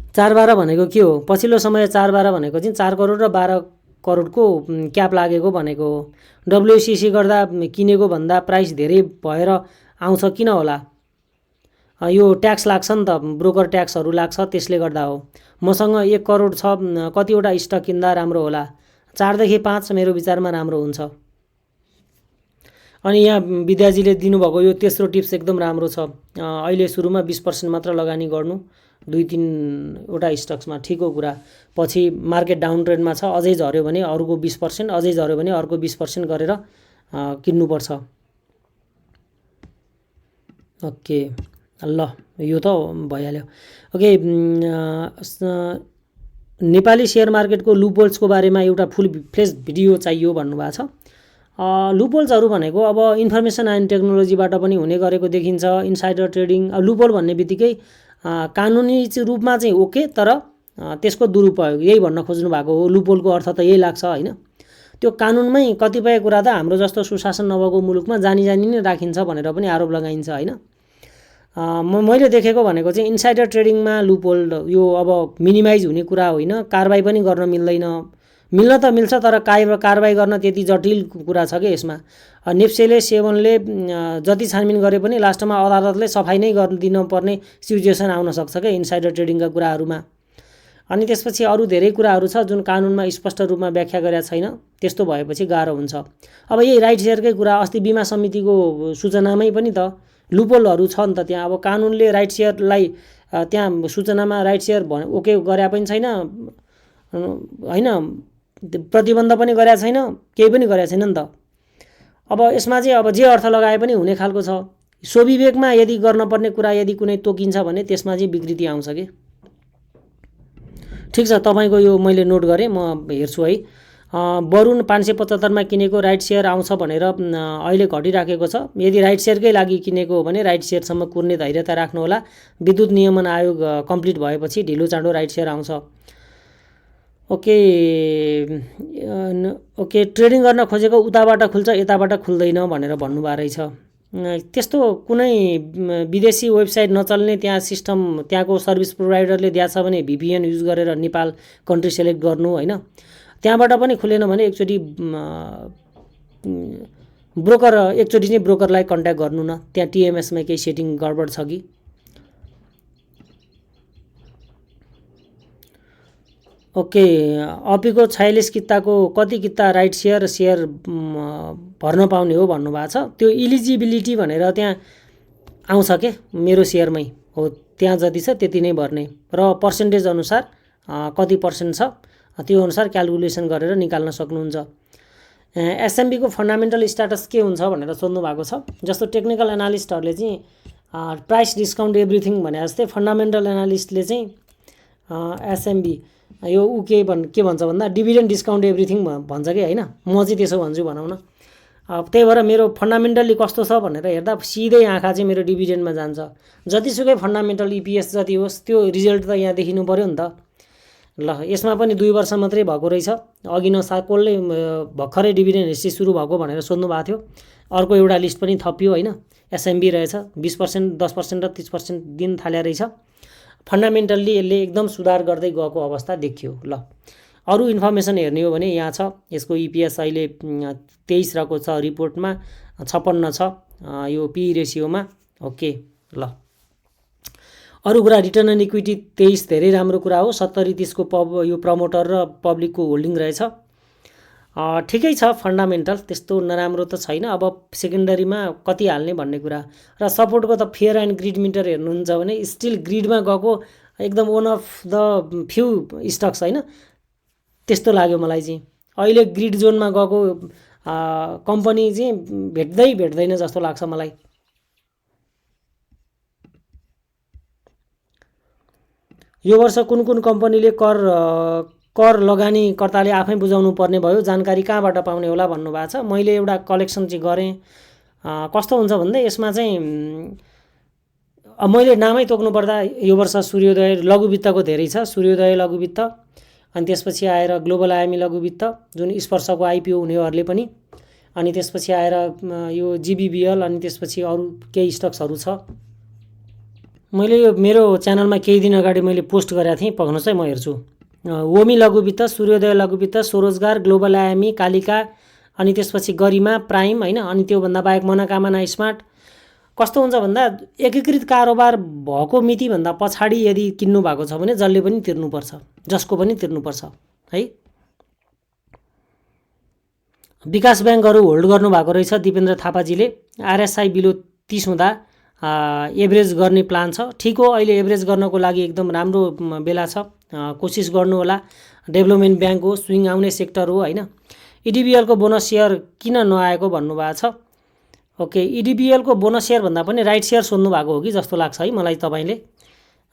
S1: 4-12 भनेको के हो? पछिल्लो समय 4-12 भनेको चाहिँ 4 करोड र 12 करोडको क्याप लागेको भनेको हो। डब्ल्युसिसी गर्दा किनेको भन्दा प्राइस धेरै भएर आउँछ किन होला? यो ट्याक्स लाग्छ नि त, ब्रोकर ट्याक्सहरू लाग्छ, त्यसले गर्दा हो। मसँग 1 करोड छ, कतिवटा स्टक किन्दा राम्रो होला? 4 देखि 5 मेरो विचारमा राम्रो हुन्छ। अनि यहाँ विद्याजीले दिनुभएको यो तेस्रो टिप्स एकदम राम्रो छ। अहिले सुरुमा 20% मात्र लगानी गर्नु 2-3 वटा स्टक्समा, ठिक हो कुरा। पछि मार्केट डाउन ट्रेन्डमा छ, अझै झऱ्यो भने अरूको 20%, अझै झऱ्यो भने अर्को 20% गरेर किन्नुपर्छ। ओके, ल यो त भइहाल्यो। ओके, नेपाली सेयर मार्केटको लुपहोल्सको बारेमा एउटा फुल फ्लेज भिडियो चाहियो भन्नुभएको छ। लुपोल्सहरू भनेको अब इन्फर्मेसन एन्ड टेक्नोलोजीबाट पनि हुने गरेको देखिन्छ। इन्साइडर ट्रेडिङ, लुपोल भन्ने बित्तिकै कानुनी रूपमा चाहिँ ओके, तर त्यसको दुरुपयोग यही भन्न खोज्नु भएको हो। लुपोलको अर्थ त यही लाग्छ होइन। त्यो कानुनमै कतिपय कुरा त हाम्रो जस्तो सुशासन नभएको मुलुकमा जानी नै राखिन्छ भनेर पनि आरोप लगाइन्छ होइन। मैले देखेको भनेको चाहिँ इन्साइडर ट्रेडिङमा लुपोल यो अब मिनिमाइज हुने कुरा होइन, कारबाही पनि गर्न मिल्दैन। मिल्न त मिल्छ, तर कारबाही गर्न त्यति जटिल कुरा छ कि यसमा। नेप्सेले सेवनले जति छानबिन गरे पनि लास्टमा अदालतले सफाई नै गरिदिन पर्ने सिचुएसन आउन सक्छ क्या इन्साइडर ट्रेडिङका कुराहरूमा। अनि त्यसपछि अरू धेरै कुराहरू छ जुन कानुनमा स्पष्ट रूपमा व्याख्या गरेका छैन। त्यस्तो भएपछि गाह्रो हुन्छ। अब यही राइट सेयरकै कुरा अस्ति बिमा समितिको सूचनामै पनि त लुपोलहरू छ नि त त्यहाँ। अब कानुनले राइट सेयरलाई त्यहाँ सूचनामा राइट सेयर ओके गरे पनि छैन होइन, प्रतिबन्ध पनि गरेका छैन, केही पनि गरेका छैन नि त। अब यसमा चाहिँ अब जे अर्थ लगाए पनि हुने खालको छ। स्वविवेकमा यदि गर्नुपर्ने कुरा यदि कुनै तोकिन्छ भने त्यसमा चाहिँ विकृति आउँछ कि। ठिक छ, तपाईँको यो मैले नोट गरेँ, म हेर्छु है। वरुण 575मा किनेको राइट सेयर आउँछ भनेर अहिले घटिराखेको छ। यदि राइट सेयरकै लागि किनेको हो भने राइट सेयरसम्म कुर्ने धैर्यता राख्नुहोला। विद्युत नियमन आयोग कम्प्लिट भएपछि ढिलो चाँडो राइट सेयर आउँछ। ओके, ट्रेडिङ गर्न खोजेको उताबाट खुल्छ यताबाट खुल्दैन भनेर भन्नुभएको रहेछ। त्यस्तो कुनै विदेशी वेबसाइट नचल्ने त्यहाँ सिस्टम त्यहाँको सर्भिस प्रोभाइडरले दिएको छ भने VPN युज गरेर नेपाल कन्ट्री सेलेक्ट गर्नु होइन। त्यहाँबाट पनि खुलेन भने एकचोटि चाहिँ ब्रोकरलाई कन्ट्याक्ट गर्नु न, त्यहाँ TMSमा केही सेटिङ गडबड छ कि। ओके, अपीको 46 किताको कति किता राइट सेयर भर्न पाउने हो भन्नुभएको छ। त्यो इलिजिबिलिटी भनेर त्यहाँ आउँछ के, मेरो सेयरमै हो त्यहाँ जति छ त्यति नै भर्ने र पर्सेन्टेज अनुसार कति पर्सेन्ट छ त्यो अनुसार क्यालकुलेसन गरेर निकाल्न सक्नुहुन्छ। एसएमबीको फन्डामेन्टल स्ट्याटस के हुन्छ भनेर सोध्नु भएको छ। जस्तो टेक्निकल एनालिस्टहरूले चाहिँ प्राइस डिस्काउन्ट एभ्रिथिङ भने जस्तै फन्डामेन्टल एनालिस्टले चाहिँ एसएमबी यो के भन्छ भन्दा डिभिडेन्ड डिस्काउन्ट एभ्रिथिङ भन्छ कि होइन। म चाहिँ त्यसो भन्छु भनौँ न। त्यही भएर मेरो फन्डामेन्टल्ली कस्तो छ भनेर हेर्दा सिधै आँखा चाहिँ मेरो डिभिडेन्डमा जान्छ। जतिसुकै फन्डामेन्टल EPS जति होस् त्यो रिजल्ट त यहाँ देखिनु पर्यो नि त। ल, यसमा पनि 2 वर्ष मात्रै भएको रहेछ। अघि कसले भर्खरै डिभिडेन्ड हिस्ट्री सुरु भएको भनेर सोध्नु भएको थियो। अर्को एउटा लिस्ट पनि थपियो होइन, एसएमबी रहेछ। 20%, 10% र 30% दिन थाले रहेछ। फन्डामेन्टल्ली यसले एकदम सुधार गर्दै गएको अवस्था देखियो। ल, अरू इन्फर्मेसन हेर्ने हो भने यहाँ छ। यसको EPS अहिले 23 रहेको छ, रिपोर्टमा 56 छ यो PE रेसियोमा। ओके, ल, अरू कुरा रिटर्न एन्ड इक्विटी 23 धेरै राम्रो कुरा हो। 70-30 को यो प्रमोटर र पब्लिकको होल्डिङ रहेछ। ठिकै छ, फन्डामेन्टल त्यस्तो नराम्रो त छैन। अब सेकेन्डरीमा कति हाल्ने भन्ने कुरा र सपोर्टको त फेयर एन्ड ग्रिड मिटर हेर्नुहुन्छ भने स्टिल ग्रिडमा गएको एकदम वान अफ द फ्यु स्टक्स होइन, त्यस्तो लाग्यो मलाई चाहिँ। अहिले ग्रिड जोनमा गएको कम्पनी चाहिँ भेट्दैन जस्तो लाग्छ मलाई। यो वर्ष कुन कम्पनीले कर लगानीकर्ताले आफै बुझाउनु पर्ने भयो, जानकारी कहाँबाट पाउने होला भन्नुभएको छ। मैले एउटा कलेक्सन चाहिँ गरेँ। कस्तो हुन्छ भन्दा यसमा चाहिँ मैले नामै तोक्नु पर्दा यो वर्ष सूर्योदय लघुवित्तको धेरै छ। सूर्योदय लघुवित्त, अनि त्यसपछि आएर ग्लोबल आयामी लघुवित्त जुन स्पर्शको IPO हुनेहरूले पनि, अनि त्यसपछि आएर यो GBBL, अनि त्यसपछि अरू केही स्टक्सहरू छ। मैले यो मेरो च्यानलमा केही दिन अगाडि मैले पोस्ट गरेको थिएँ, पक्नुहोस् है म हेर्छु। वोमी लघुवित्त, सूर्योदय लघुवित्त, स्वरोजगार, ग्लोबल आयामी, कालिका, अनि त्यसपछि गरिमा, प्राइम होइन। अनि त्योभन्दा बाहेक मनोकामना, स्मार्ट। कस्तो हुन्छ भन्दा एकीकृत कारोबार भएको मितिभन्दा पछाडि यदि किन्नु भएको छ भने जसले पनि तिर्नुपर्छ, जसको पनि तिर्नुपर्छ है। विकास ब्याङ्कहरू होल्ड गर्नुभएको रहेछ दिपेन्द्र थापाजीले। RSI बिलो 30 हुँदा एभरेज गर्ने प्लान छ। ठिक हो, अहिले एभरेज गर्नको लागि एकदम राम्रो बेला छ। कोसिस गर्नु होला। डेभलपमेन्ट ब्याङ्क हो, स्विङ आउने सेक्टर हो होइन। EDBL को बोनस सेयर किन नआएको भन्नुभएको छ। ओके, EDBL को बोनस सेयर भन्दा पनि राइट सेयर सोध्नु भएको हो कि जस्तो लाग्छ है मलाई। तपाईँले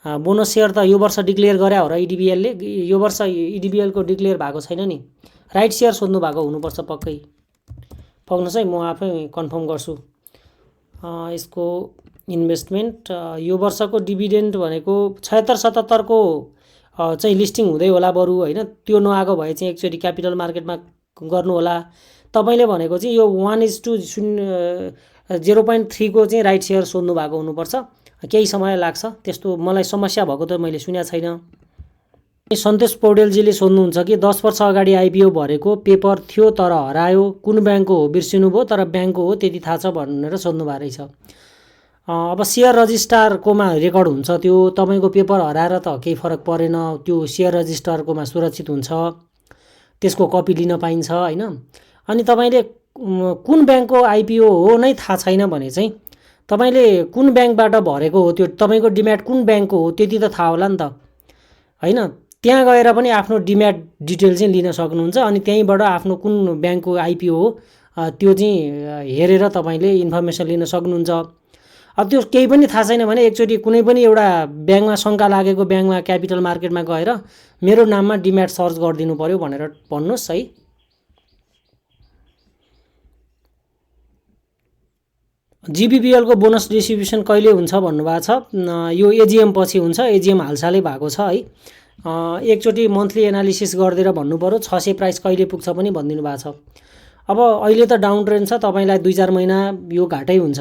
S1: बोनस सेयर त यो वर्ष डिक्लेयर गरे हो र EDBL ले, यो वर्ष EDBL को डिक्लेयर भएको छैन नि। राइट सेयर सोध्नु भएको हुनुपर्छ पक्कै। पर्खनुहोस् है, म आफै कन्फर्म गर्छु। यसको इन्भेस्टमेन्ट यो वर्षको डिभिडेन्ड भनेको 76-77 को चाहिँ लिस्टिङ हुँदै होला बरु होइन। त्यो नआएको भए चाहिँ एकचोटि क्यापिटल मार्केटमा गर्नु होला। तपाईँले भनेको चाहिँ यो 1:0.3 को चाहिँ राइट सेयर सोध्नु भएको हुनुपर्छ। केही समय लाग्छ, त्यस्तो मलाई समस्या भएको त मैले सुनेको छैन। सन्तोष पौडेलजीले सोध्नुहुन्छ कि 10 वर्ष अगाडि आइपिओ भरेको पेपर थियो तर हरायो, कुन ब्याङ्कको हो बिर्सिनुभयो, तर ब्याङ्कको हो त्यति थाहा छ भनेर सोध्नु भएको रहेछ। अब सेयर रजिस्ट्रारकोमा रेकर्ड हुन्छ, त्यो तपाईँको पेपर हराएर त केही फरक परेन, त्यो सेयर रजिस्ट्रारकोमा सुरक्षित हुन्छ, त्यसको कपी लिन पाइन्छ होइन। अनि तपाईँले कुन ब्याङ्कको आइपिओ हो नै थाहा छैन भने चाहिँ तपाईँले कुन ब्याङ्कबाट भरेको हो, त्यो तपाईँको डिम्याट कुन ब्याङ्कको हो त्यति त थाहा होला नि त होइन। त्यहाँ गएर पनि आफ्नो डिम्याट डिटेल चाहिँ लिन सक्नुहुन्छ। अनि त्यहीँबाट आफ्नो कुन ब्याङ्कको आइपिओ हो त्यो चाहिँ हेरेर तपाईँले इन्फर्मेसन लिन सक्नुहुन्छ। अब त्यो केही पनि थाहा छैन भने एकचोटि कुनै पनि एउटा ब्याङ्कमा शङ्का लागेको ब्याङ्कमा क्यापिटल मार्केटमा गएर मेरो नाममा डिम्याट सर्च गरिदिनु पर्यो भनेर भन्नुहोस् है। जिबिबिएलको बोनस डिस्ट्रिब्युसन कहिले हुन्छ भन्नुभएको छ। यो एजिएम पछि हुन्छ, एजिएम हालसालै भएको छ है। एकचोटि मन्थली एनालिसिस गरिदिएर भन्नु पर्यो 600 प्राइस कहिले पुग्छ पनि भनिदिनु भएको छ। अब अहिले त डाउन ट्रेन्ड छ, तपाईँलाई 2-4 महिना यो घाटै हुन्छ।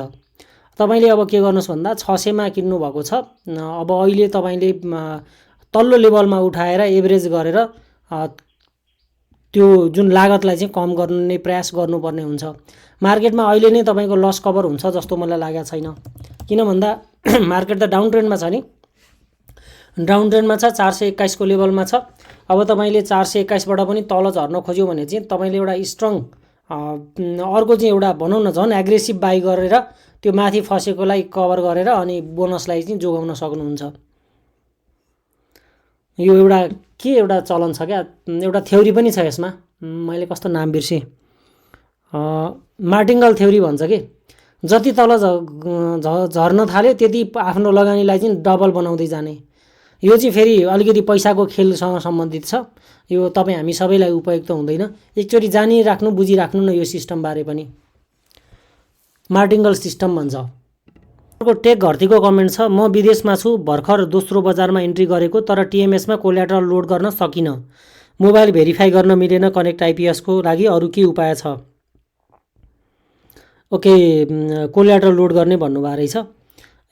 S1: तपाईँले अब के गर्नुहोस् भन्दा 600 मा किन्नु भएको छ। अब अहिले तपाईँले तल्लो लेभलमा उठाएर एभरेज गरेर त्यो जुन लागतलाई चाहिँ कम गर्ने प्रयास गर्नुपर्ने हुन्छ। मार्केटमा अहिले नै तपाईँको लस कभर हुन्छ जस्तो मलाई लागेको छैन, किन भन्दा मार्केट त डाउन ट्रेन्डमा छ नि, डाउन ट्रेन्डमा छ, 421 को लेभलमा छ। अब तपाईँले 421बाट पनि तल झर्न खोज्यो भने चाहिँ तपाईँले एउटा स्ट्रङ अर्को चाहिँ एउटा भनौँ न झन् एग्रेसिभ बाई गरेर त्यो माथि फसेकोलाई कभर गरेर अनि बोनसलाई चाहिँ जोगाउन सक्नुहुन्छ। यो एउटा के एउटा चलन छ क्या, एउटा थ्योरी पनि छ यसमा, मैले कस्तो नाम बिर्सेँ, मार्टिङ्गल थ्योरी भन्छ कि जति तल झर्न थाल्यो त्यति आफ्नो लगानीलाई चाहिँ डबल बनाउँदै जाने। यो चाहिँ फेरि अलिकति पैसाको खेलसँग सम्बन्धित छ। यो तपाईँ हामी सबैलाई उपयुक्त हुँदैन, एकचोटि जानिराख्नु बुझिराख्नु न यो सिस्टमबारे पनि। मार्टिङ्गल सिस्टम भन्छ। अर्को टेक घरतीको कमेन्ट छ, म विदेशमा छु, भर्खर दोस्रो बजारमा इन्ट्री गरेको, तर टिएमएसमा कोल्याटरल लोड गर्न सकिनँ, मोबाइल भेरिफाई गर्न मिलेन, कनेक्ट आइपिएसको लागि अरू के उपाय छ? ओके, कोल्याटरल लोड गर्ने भन्नुभएको रहेछ।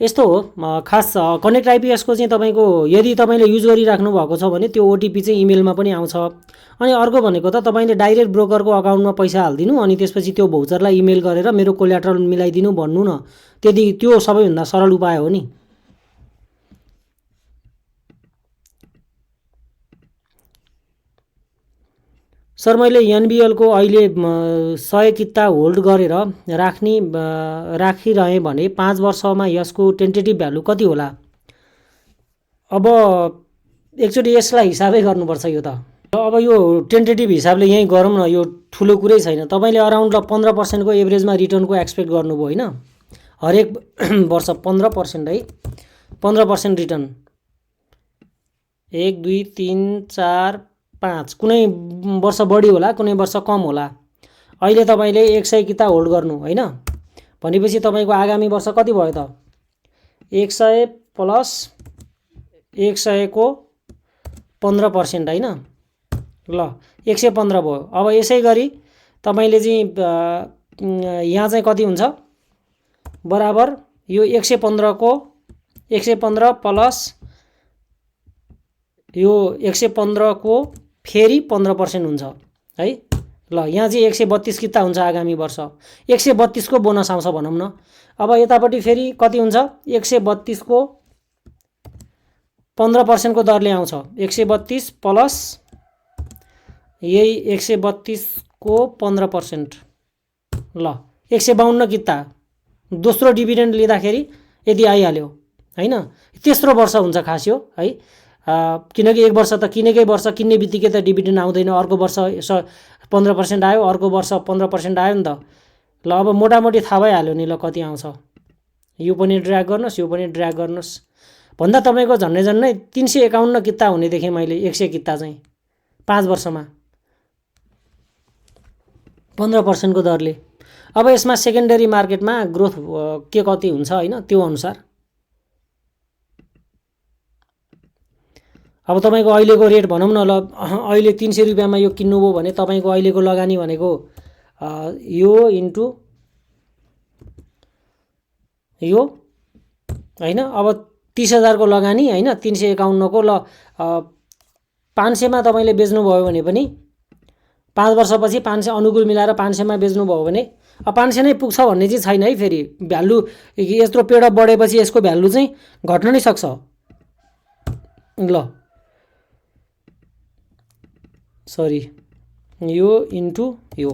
S1: यस्तो हो, खास कनेक्ट आइपिएसको चाहिँ तपाईँको यदि तपाईँले युज गरिराख्नु भएको छ भने त्यो ओटिपी चाहिँ इमेलमा पनि आउँछ। अनि अर्को भनेको त तपाईँले डाइरेक्ट ब्रोकरको अकाउन्टमा पैसा हालिदिनु अनि त्यसपछि त्यो भौचरलाई इमेल गरेर मेरो कोल्याटरल मिलाइदिनु भन्नु न, त्यति त्यो सबैभन्दा सरल उपाय हो नि। सर मैले एनबिएलको अहिले 100 किता होल्ड गरेर राखिरहेँ भने 5 वर्षमा यसको टेन्टेटिभ भ्यालु कति होला? अब एकचोटि यसलाई हिसाबै गर्नुपर्छ यो त। अब यो टेन्टेटिभ हिसाबले यहीँ गरौँ न, यो ठुलो कुरै छैन। तपाईँले अराउन्ड 15% को एभरेजमा रिटर्नको एक्सपेक्ट गर्नुभयो होइन, हरेक वर्ष 15% है, 15% रिटर्न, 1 2 3 4 5, कुनै वर्ष बढी होला कुनै वर्ष कम होला। अहिले तपाईँले 100 किता होल्ड गर्नु होइन भनेपछि तपाईँको आगामी वर्ष कति भयो त? 100 प्लस 100 को 15% होइन, ल 115 भयो। अब यसै गरी तपाईँले चाहिँ यहाँ चाहिँ कति हुन्छ बराबर यो 115 को 115 प्लस यो 115 को फेरि 15% हुन्छ है। ल यहाँ चाहिँ 132 किता हुन्छ आगामी वर्ष, 132 को बोनस आउँछ भनौँ न। अब यतापट्टि फेरि कति हुन्छ, 132 को 15% को दरले आउँछ, 132 प्लस यही 132 को 15%, ल 152 किता दोस्रो डिभिडेन्ड लिँदाखेरि यदि आइहाल्यो होइन। तेस्रो वर्ष हुन्छ खास यो है, किनकि एक वर्ष त किनेकै वर्ष किन्ने बित्तिकै त डिभिडेन्ड आउँदैन, अर्को वर्ष 15% आयो, अर्को वर्ष 15% आयो नि त। ल अब मोटामोटी थाहा भइहाल्यो नि ल कति आउँछ। यो पनि ड्र्याग गर्नुहोस्, यो पनि ड्र्याग गर्नुहोस्, भन्दा तपाईँको झन्डै 351 किता हुने देखेँ मैले, 100 किता चाहिँ 5 वर्षमा 15% को दरले। अब यसमा सेकेन्डरी मार्केटमा ग्रोथ के कति हुन्छ हैन त्यो अनुसार अब तपाईको अहिलेको रेट भनौं न ल अहिले 300 रुपैयाँमा यो किन्नुभयो भने तपाईको अहिलेको लगानी भनेको यो इन्टु यो हैन अब 30,000 को लगानी हैन 351 को ल 500 मा तपाईले बेच्नु भयो भने पनि 5 वर्षपछि 500 अनुकूल मिलाएर 500 मा बेच्नु भयो भने अब 500 नै पुग्छ भन्ने चाहिँ छैन है। फेरि भ्यालु यत्रो पेड अफ बढेपछि यसको भ्यालु चाहिँ घट्न नै सक्छ। ल सरी यो इन्टु यो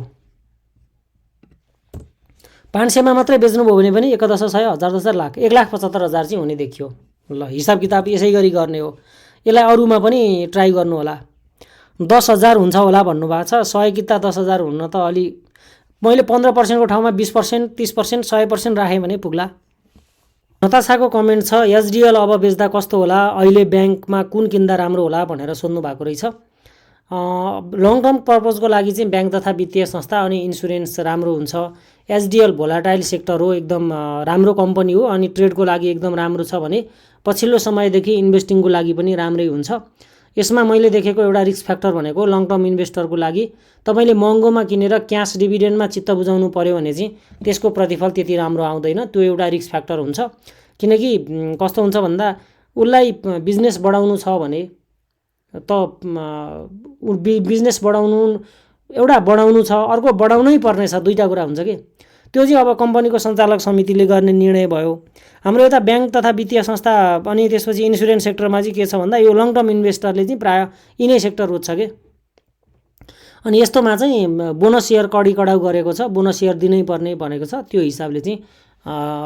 S1: 500 मा मात्रै बेच्नु भयो भने पनि 1,10,000 हजार 10,000 लाख 1,75,000 चाहिँ हुने देखियो। ल हिसाब किताब यसै गरी गर्ने हो। यसलाई अरुमा पनि ट्राई गर्नु होला। 10,000 हुन्छ होला भन्नु भएको छ। 100 किता 10,000 हुन्न त अलि मैले 15% को ठाउँमा 20% 30% 100% राखेँ भने पुग्ला। नताशाको कमेन्ट छ एचडिएल अब बेच्दा कस्तो होला अहिले ब्याङ्कमा कुन किन्दा राम्रो होला भनेर सोध्नु भएको रहेछ। लङ टर्म पर्पजको लागि चाहिँ ब्याङ्क तथा वित्तीय संस्था अनि इन्स्योरेन्स राम्रो हुन्छ। एचडिएल भोलाटाइल सेक्टर हो एकदम राम्रो कम्पनी हो अनि ट्रेडको लागि एकदम राम्रो छ भने पछिल्लो समयदेखि इन्भेस्टिङको लागि पनि राम्रै हुन्छ। यसमा मैले देखेको एउटा रिस्क फ्याक्टर भनेको लङ टर्म इन्भेस्टरको लागि तपाईले महँगोमा किनेर क्याश डिभिडेन्डमा चित्त बुझाउनु पर्यो भने चाहिँ त्यसको प्रतिफल त्यति राम्रो आउँदैन। त्यो एउटा रिस्क फ्याक्टर हुन्छ। किनकि कस्तो हुन्छ भन्दा उलाई बिजनेस बढाउनु छ भने त बिजनेस बढाउनु एउटा बढाउनु छ अर्को बढाउनै पर्ने छ दुईटा कुरा हुन्छ के। त्यो चाहिँ अब कम्पनीको सञ्चालक समितिले गर्ने निर्णय भयो। हाम्रो यता ब्याङ्क तथा वित्तीय संस्था अनि त्यसपछि इन्स्योरेन्स सेक्टरमा चाहिँ के छ भन्दा यो लङ टर्म इन्भेस्टरले चाहिँ प्राय यिनै सेक्टर रोज्छ के। अनि यस्तोमा चाहिँ बोनस सेयर कडी कडाउ गरेको छ बोनस सेयर दिनै पर्ने भनेको छ। त्यो हिसाबले चाहिँ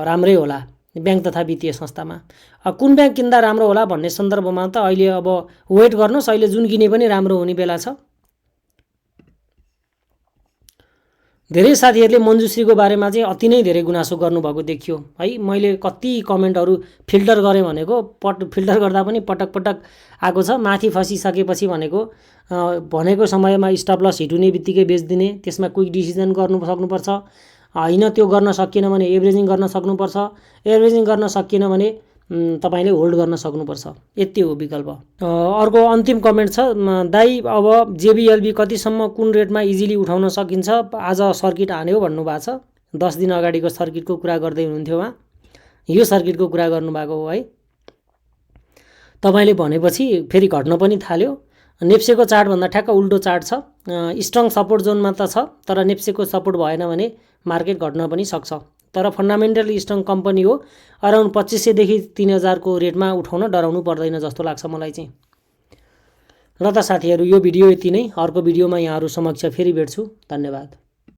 S1: राम्रै होला ब्याङ्क तथा वित्तीय संस्थामा। कुन ब्याङ्क किन्दा राम्रो होला भन्ने सन्दर्भमा त अहिले अब वेट गर्नुहोस् अहिले जुन किने पनि राम्रो हुने बेला छ। धेरै साथीहरूले मञ्जुश्रीको बारेमा चाहिँ अति नै धेरै गुनासो गर्नुभएको देखियो है। मैले कति कमेन्टहरू फिल्टर गरेँ भनेको फिल्टर गर्दा पनि पटक पटक आएको छ। माथि फसिसकेपछि भनेको समयमा स्टप लस हिट हुने बित्तिकै बेच्दिने त्यसमा क्विक डिसिजन गर्नु सक्नुपर्छ हैन। त्यो गर्न सकिएन भने एभरेजिङ गर्न सक्नुपर्छ। एभरेजिङ गर्न सकिएन भने तपाईले होल्ड गर्न सक्नुपर्छ। यति हो विकल्प। अर्को अन्तिम कमेन्ट छ दाइ अब जेबीएलबी कतिसम्म कुन रेटमा इजिली उठाउन सकिन्छ आज सर्किट हान्यो भन्नु भएको छ। 10 दिन अगाडिको सर्किटको कुरा गर्दै हुनुहुन्थ्यो उहाँ। यो सर्किटको कुरा गर्नुभएको हो है। तपाईले भनेपछि फेरि घट्न पनि थाल्यो। नेप्सेको चार्ट भन्दा ठ्याक्क उल्टो चार्ट छ। स्ट्रङ सपोर्ट जोनमा त छ तर नेप्सेको सपोर्ट भएन भने मार्केट घट्न पनि सक्छ। तर फन्डामेन्टली स्ट्रङ कम्पनी हो। अराउन्ड 2500 देखि 3000 को रेटमा उठाउन डराउनु पर्दैन जस्तो लाग्छ मलाई चाहिँ। र त साथीहरू यो भिडियो यति नै। अर्को भिडियोमा यहाँहरु समक्ष फेरि भेट्छु। धन्यवाद।